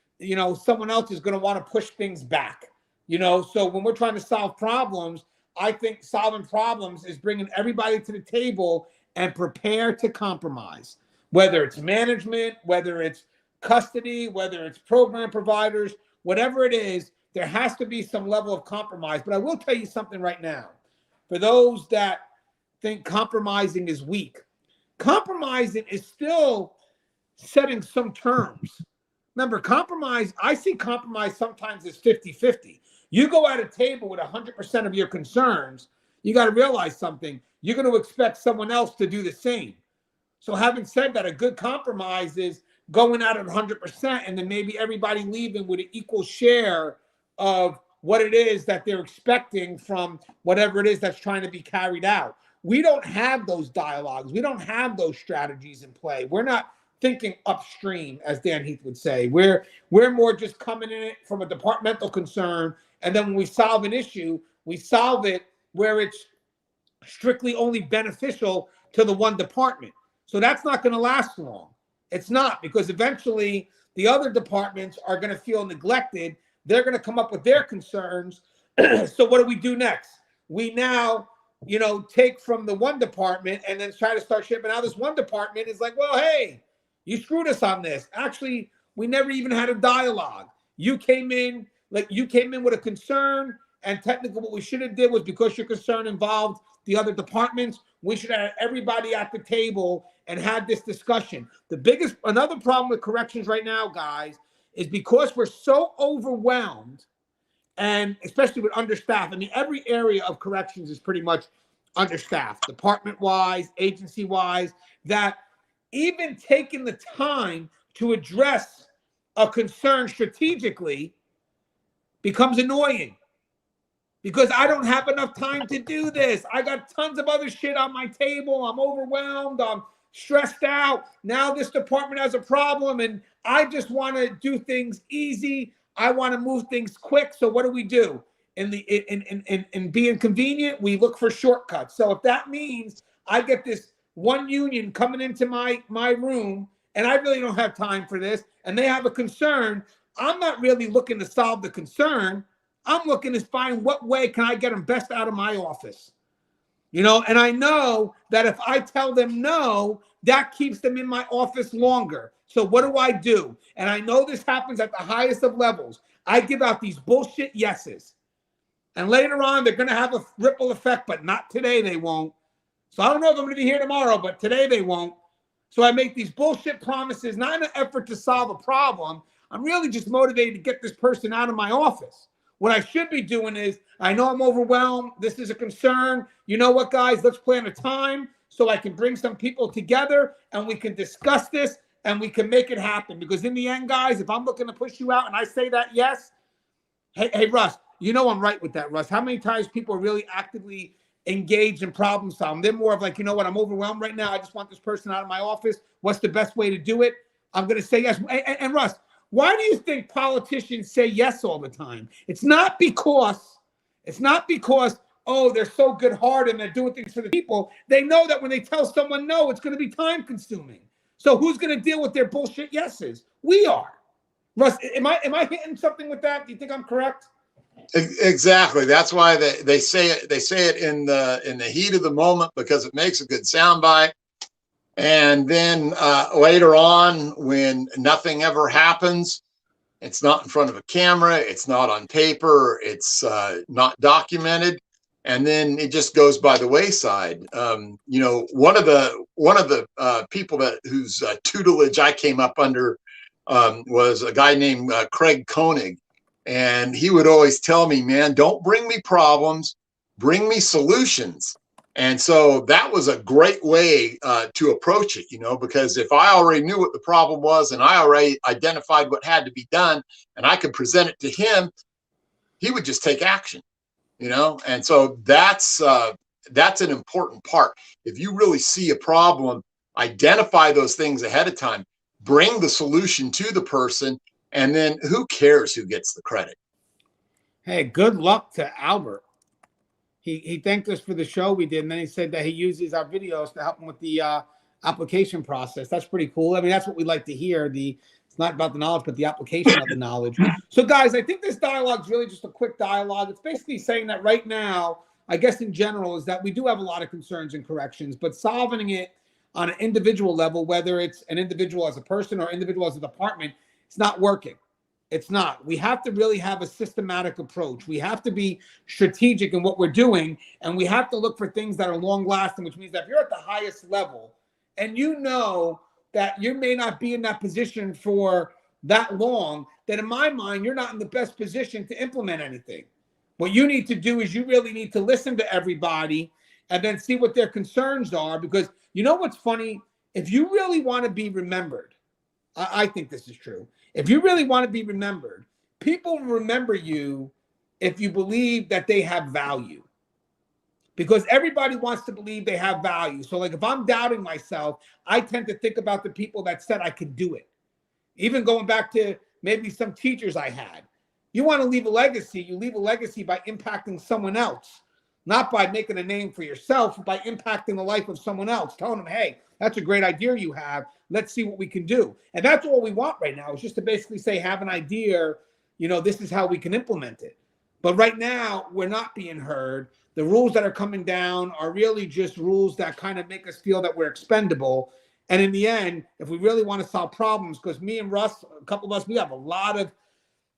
someone else is going to want to push things back. So when we're trying to solve problems, I think solving problems is bringing everybody to the table and prepare to compromise, whether it's management, whether it's custody, whether it's program providers, whatever it is, there has to be some level of compromise. But I will tell you something right now. For those that think compromising is weak, compromising is still setting some terms. Remember, compromise, I see compromise sometimes as 50-50. You go at a table with 100% of your concerns, you got to realize something. You're going to expect someone else to do the same. So having said that, a good compromise is going out at 100% and then maybe everybody leaving with an equal share of what it is that they're expecting from whatever it is that's trying to be carried out. We don't have those dialogues. We don't have those strategies in play. We're not thinking upstream, as Dan Heath would say. We're more just coming in it from a departmental concern. And then when we solve an issue, we solve it where it's strictly only beneficial to the one department. So that's not going to last long. It's not, because eventually the other departments are going to feel neglected. They're going to come up with their concerns. So what do we do next? We now, take from the one department and then try to start shipping. Now this one department is like, well, hey, you screwed us on this. Actually, we never even had a dialogue. You came in with a concern, and technically what we should have did was, because your concern involved the other departments, we should have everybody at the table and had this discussion. Another problem with corrections right now, guys, is because we're so overwhelmed, and especially with understaffed. I mean, every area of corrections is pretty much understaffed, department-wise, agency-wise, that even taking the time to address a concern strategically becomes annoying, because I don't have enough time to do this. I got tons of other shit on my table. I'm overwhelmed. I'm stressed out. Now this department has a problem, and I just want to do things easy. I want to move things quick. So what do? In being convenient, we look for shortcuts. So if that means I get this one union coming into my room, and I really don't have time for this, and they have a concern, I'm not really looking to solve the concern. I'm looking to find what way can I get them best out of my office. And I know that if I tell them no, that keeps them in my office longer. So what do? And I know this happens at the highest of levels. I give out these bullshit yeses. And later on, they're going to have a ripple effect, but not today, they won't. So I don't know if I'm going to be here tomorrow, but today they won't. So I make these bullshit promises, not in an effort to solve a problem. I'm really just motivated to get this person out of my office. What I should be doing is, I know I'm overwhelmed. This is a concern. You know what, guys? Let's plan a time so I can bring some people together and we can discuss this and we can make it happen. Because in the end, guys, if I'm looking to push you out and I say that yes, hey, Russ, you know I'm right with that, Russ. How many times people are really actively engaged in problem solving? They're more of like, you know what, I'm overwhelmed right now. I just want this person out of my office. What's the best way to do it? I'm going to say yes. And Russ, why do you think politicians say yes all the time? It's not because, oh, they're so good-hearted and they're doing things for the people. They know that when they tell someone no, it's going to be time-consuming. So who's going to deal with their bullshit yeses? We are. Russ, am I hitting something with that? Do you think I'm correct? Exactly. That's why they say it. They say it in the heat of the moment because it makes a good soundbite. And then later on, when nothing ever happens, it's not in front of a camera, it's not on paper, it's not documented, and then it just goes by the wayside. You know, one of the people whose tutelage I came up under was a guy named Craig Koenig, and he would always tell me, "Man, don't bring me problems, bring me solutions." And so that was a great way to approach it, you know, because if I already knew what the problem was and I already identified what had to be done and I could present it to him, he would just take action, you know. And so that's an important part. If you really see a problem, identify those things ahead of time, bring the solution to the person, and then who cares who gets the credit? Hey, good luck to Albert. He thanked us for the show we did, and then he said that he uses our videos to help him with the application process. That's pretty cool. I mean, that's what we like to hear. It's not about the knowledge, but the application of the knowledge. So, guys, I think this dialogue is really just a quick dialogue. It's basically saying that right now, I guess in general, is that we do have a lot of concerns and corrections, but solving it on an individual level, whether it's an individual as a person or individual as a department, it's not working. It's not. We have to really have a systematic approach. We have to be strategic in what we're doing, and we have to look for things that are long lasting, which means that if you're at the highest level and you know that you may not be in that position for that long, then in my mind, you're not in the best position to implement anything. What you need to do is you really need to listen to everybody and then see what their concerns are, because you know what's funny? If you really want to be remembered, I think this is true. If you really want to be remembered, people remember you if you believe that they have value. Because everybody wants to believe they have value. So like if I'm doubting myself, I tend to think about the people that said I could do it. Even going back to maybe some teachers I had. You want to leave a legacy, you leave a legacy by impacting someone else. Not by making a name for yourself, but by impacting the life of someone else, telling them, hey, that's a great idea you have. Let's see what we can do. And that's all we want right now, is just to basically say, have an idea, you know, this is how we can implement it. But right now, we're not being heard. The rules that are coming down are really just rules that kind of make us feel that we're expendable. And in the end, if we really want to solve problems, because me and Russ, a couple of us, we have a lot of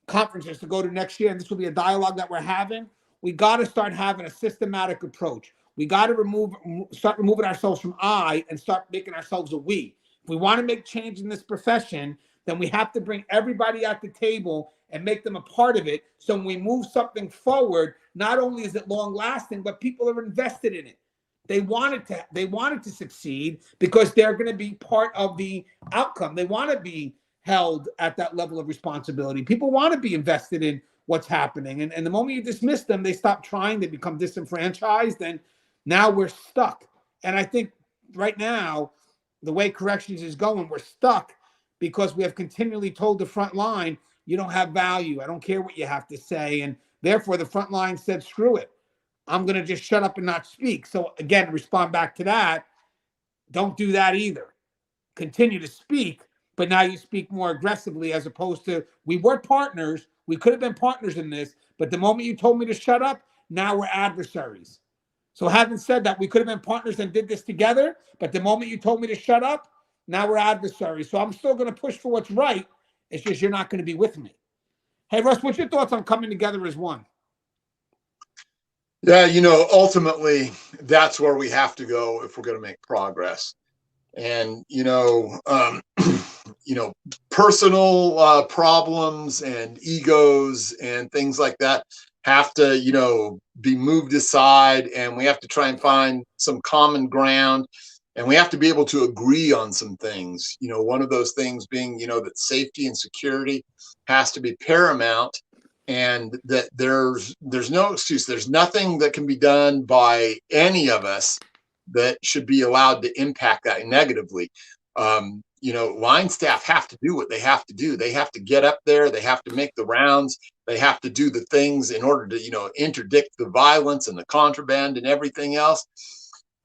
conferences to go to next year, and this will be a dialogue that we're having. We got to start having a systematic approach. We got to start removing ourselves from I and start making ourselves a we. If we want to make change in this profession, then we have to bring everybody at the table and make them a part of it. So when we move something forward, not only is it long lasting, but people are invested in it. They want it to succeed because they're going to be part of the outcome. They want to be held at that level of responsibility. People want to be invested in what's happening. And the moment you dismiss them, they stop trying, they become disenfranchised, and now we're stuck. And I think right now, the way corrections is going, we're stuck because we have continually told the front line, you don't have value. I don't care what you have to say. And therefore, the front line said, screw it. I'm going to just shut up and not speak. So again, respond back to that. Don't do that either. Continue to speak, but now you speak more aggressively, as opposed to, we were partners. We could have been partners in this, but the moment you told me to shut up, now we're adversaries. So having said that, we could have been partners and did this together, but the moment you told me to shut up, now we're adversaries. So I'm still going to push for what's right. It's just you're not going to be with me. Hey, Russ, what's your thoughts on coming together as one? Yeah, you know, ultimately, that's where we have to go if we're going to make progress. And, you know, personal problems and egos and things like that have to, be moved aside, and we have to try and find some common ground, and we have to be able to agree on some things. One of those things being, that safety and security has to be paramount, and that there's no excuse. There's nothing that can be done by any of us that should be allowed to impact that negatively. Line staff have to do what they have to do. They have to get up there. They have to make the rounds. They have to do the things in order to, interdict the violence and the contraband and everything else.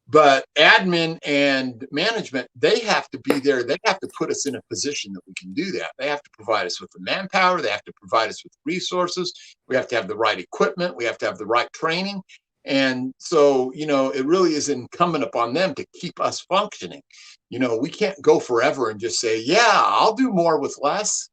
But admin and management, they have to be there. They have to put us in a position that we can do that. They have to provide us with the manpower. They have to provide us with resources. We have to have the right equipment. We have to have the right training. And so, it really is incumbent upon them to keep us functioning. We can't go forever and just say, yeah, I'll do more with less.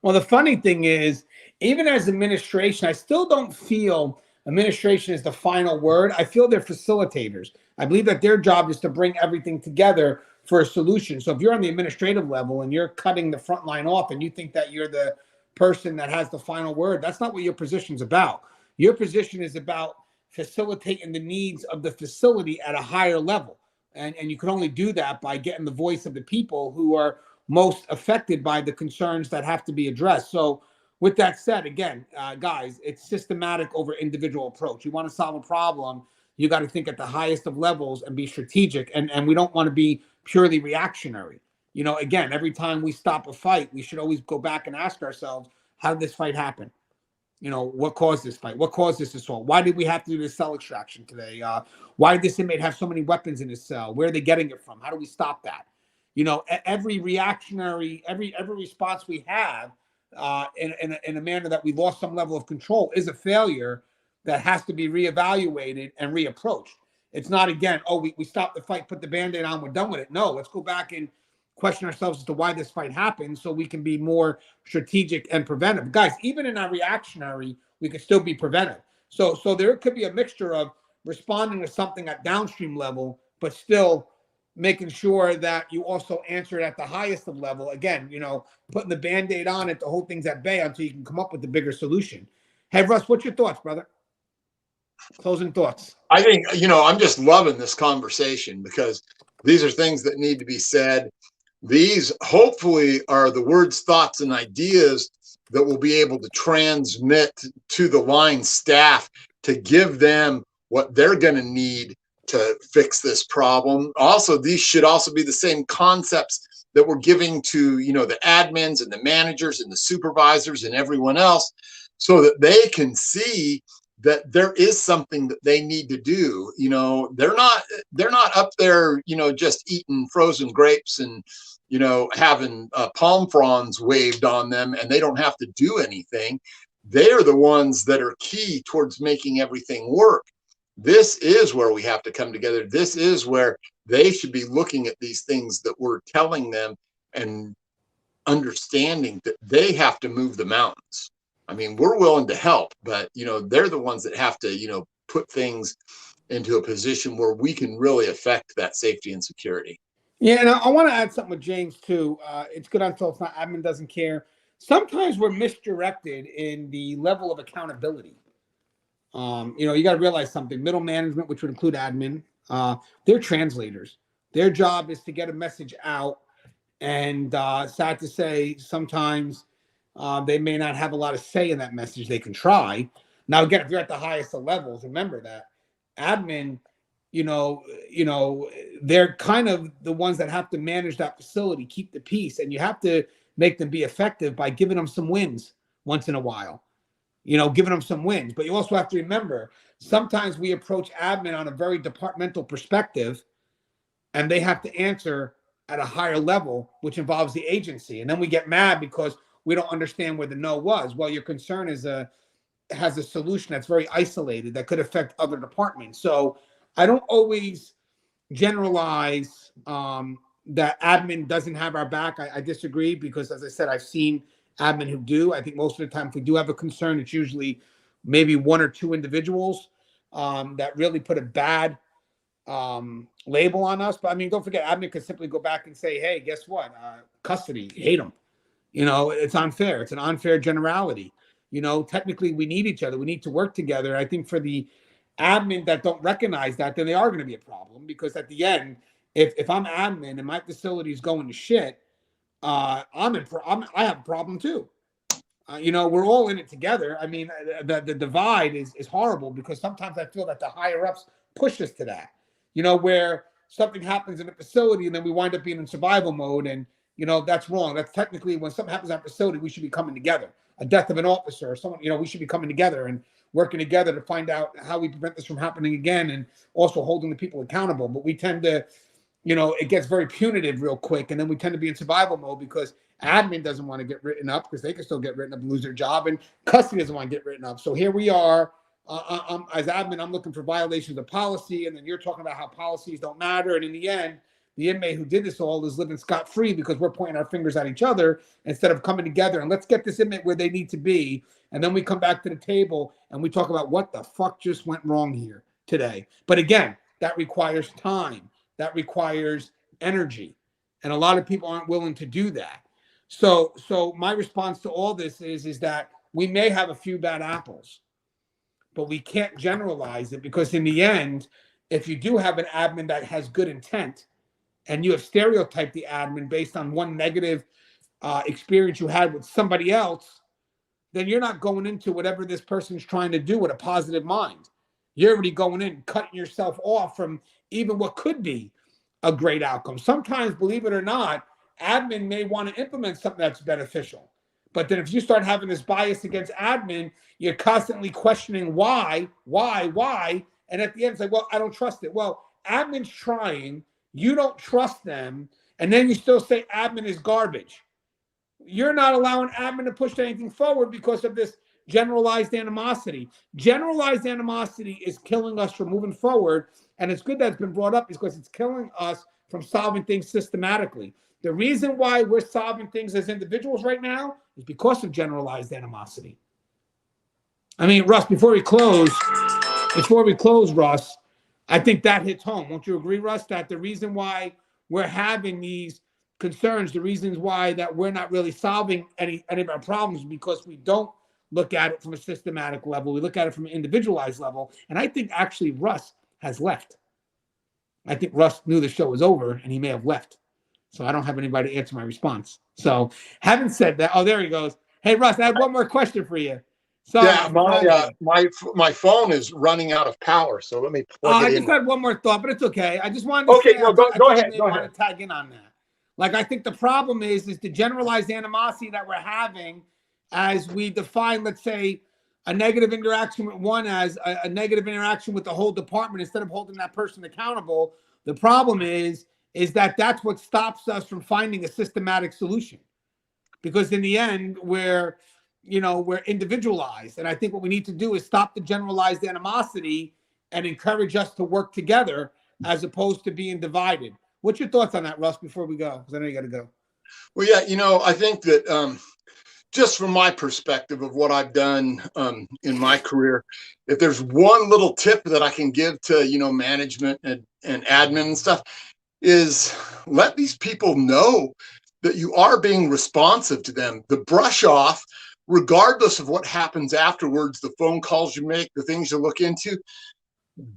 Well, the funny thing is, even as administration, I still don't feel administration is the final word. I feel they're facilitators. I believe that their job is to bring everything together for a solution. So if you're on the administrative level and you're cutting the front line off and you think that you're the person that has the final word, that's not what your position's about. Your position is about facilitating the needs of the facility at a higher level. And you can only do that by getting the voice of the people who are most affected by the concerns that have to be addressed. So with that said, again, guys, it's systematic over individual approach. You want to solve a problem, you got to think at the highest of levels and be strategic. And we don't want to be purely reactionary. Again, every time we stop a fight, we should always go back and ask ourselves, how did this fight happen? What caused this fight? What caused this assault? Why did we have to do this cell extraction today? Why did this inmate have so many weapons in his cell? Where are they getting it from? How do we stop that? Every reactionary, every response we have in a manner that we lost some level of control is a failure that has to be reevaluated and reapproached. It's not, again, we stopped the fight, put the Band-Aid on, we're done with it. No, let's go back and question ourselves as to why this fight happened so we can be more strategic and preventive. Guys, even in our reactionary, we can still be preventive. So there could be a mixture of responding to something at downstream level, but still making sure that you also answer it at the highest of level. Again, putting the Band-Aid on it to hold things at bay until you can come up with the bigger solution. Hey, Russ, what's your thoughts, brother? Closing thoughts. I think, I'm just loving this conversation because these are things that need to be said. These hopefully are the words, thoughts, and ideas that we'll be able to transmit to the line staff to give them what they're going to need to fix this problem. Also, these should also be the same concepts that we're giving to, the admins and the managers and the supervisors and everyone else, so that they can see that there is something that they need to do. They're not up there, just eating frozen grapes and, having palm fronds waved on them, and they don't have to do anything. They're the ones that are key towards making everything work. This is where we have to come together. This is where they should be looking at these things that we're telling them and understanding that they have to move the mountains. I mean, we're willing to help, but, they're the ones that have to, put things into a position where we can really affect that safety and security. Yeah, and I want to add something with James, too. It's good until it's not. Admin doesn't care. Sometimes we're misdirected in the level of accountability. You got to realize something. Middle management, which would include admin, they're translators. Their job is to get a message out. And sad to say, sometimes they may not have a lot of say in that message. They can try. Now, again, if you're at the highest of levels, remember that admin, they're kind of the ones that have to manage that facility, keep the peace, and you have to make them be effective by giving them some wins once in a while, giving them some wins. But you also have to remember, sometimes we approach admin on a very departmental perspective, and they have to answer at a higher level, which involves the agency. And then we get mad because we don't understand where the no was. Well, your concern has a solution that's very isolated that could affect other departments. So I don't always generalize that admin doesn't have our back. I disagree, because, as I said, I've seen admin who do. I think most of the time, if we do have a concern, it's usually maybe one or two individuals that really put a bad label on us. But I mean, don't forget, admin could simply go back and say, hey, guess what? Custody, hate them. You know, it's unfair. It's an unfair generality. You know, technically we need each other. We need to work together. I think for the admin that don't recognize that, then they are going to be a problem, because at the end, if I'm admin and my facility is going to shit, I have a problem too. You know, we're all in it together. I mean, the divide is horrible, because sometimes I feel that the higher ups push us to that. You know, where something happens in a facility and then we wind up being in survival mode, and you know that's wrong. That's technically, when something happens in our facility, we should be coming together. A death of an officer or someone, you know, we should be coming together and working together to find out how we prevent this from happening again, and also holding the people accountable. But we tend to, you know, it gets very punitive real quick, and then we tend to be in survival mode because admin doesn't want to get written up, because they can still get written up and lose their job, and custody doesn't want to get written up. So here we are. As admin, I'm looking for violations of policy, and then you're talking about how policies don't matter. And in the end, the inmate who did this all is living scot-free, because we're pointing our fingers at each other instead of coming together and let's get this inmate where they need to be. And then we come back to the table and we talk about what the fuck just went wrong here today. But again, that requires time. That requires energy. And a lot of people aren't willing to do that. So my response to all this is that we may have a few bad apples, but we can't generalize it, because in the end, if you do have an admin that has good intent, and you have stereotyped the admin based on one negative experience you had with somebody else, then you're not going into whatever this person's trying to do with a positive mind. You're already going in, cutting yourself off from even what could be a great outcome. Sometimes, believe it or not, admin may want to implement something that's beneficial. But then if you start having this bias against admin, you're constantly questioning why. And at the end, it's like, well, I don't trust it. Well, admin's trying. You don't trust them, and then you still say admin is garbage. You're not allowing admin to push anything forward because of this generalized animosity. Generalized animosity is killing us from moving forward, and it's good that it's been brought up because it's killing us from solving things systematically. The reason why we're solving things as individuals right now is because of generalized animosity. I mean, Russ, before we close, Russ, I think that hits home. Won't you agree, Russ, that the reason why we're having these concerns, the reasons why that we're not really solving any of our problems, because we don't look at it from a systematic level. We look at it from an individualized level. And I think actually Russ has left. I think Russ knew the show was over and he may have left. So I don't have anybody to answer my response. So having said that, oh, there he goes. Hey, Russ, I have one more question for you. So yeah, my phone is running out of power, so let me plug it in. I just had one more thought, but it's okay. I just wanted to say, no, go ahead. Go ahead. Want to tag in on that. Like, I think the problem is the generalized animosity that we're having as we define, let's say, a negative interaction with one as a negative interaction with the whole department instead of holding that person accountable. The problem is that that's what stops us from finding a systematic solution, because in the end, we're individualized. And I think what we need to do is stop the generalized animosity and encourage us to work together as opposed to being divided. What's your thoughts on that, Russ, before we go? Because I know you got to go. Well, yeah, I think that just from my perspective of what I've done in my career, if there's one little tip that I can give to, management and admin and stuff, is let these people know that you are being responsive to them. The brush off, regardless of what happens afterwards, the phone calls you make, the things you look into,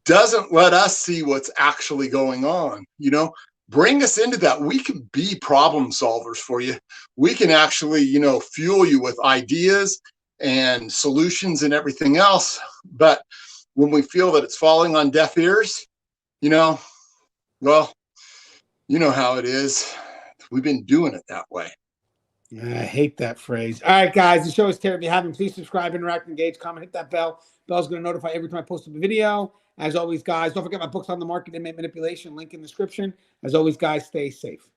doesn't let us see what's actually going on. Bring us into that. We can be problem solvers for you. We can actually, fuel you with ideas and solutions and everything else. But when we feel that it's falling on deaf ears, well, you know how it is. We've been doing it that way. I hate that phrase. All right, guys, the show is terribly having. Please subscribe, interact, engage, comment, hit that bell. Bell's going to notify every time I post a video. As always, guys, don't forget my books on the market, inmate manipulation, link in the description. As always, guys, stay safe.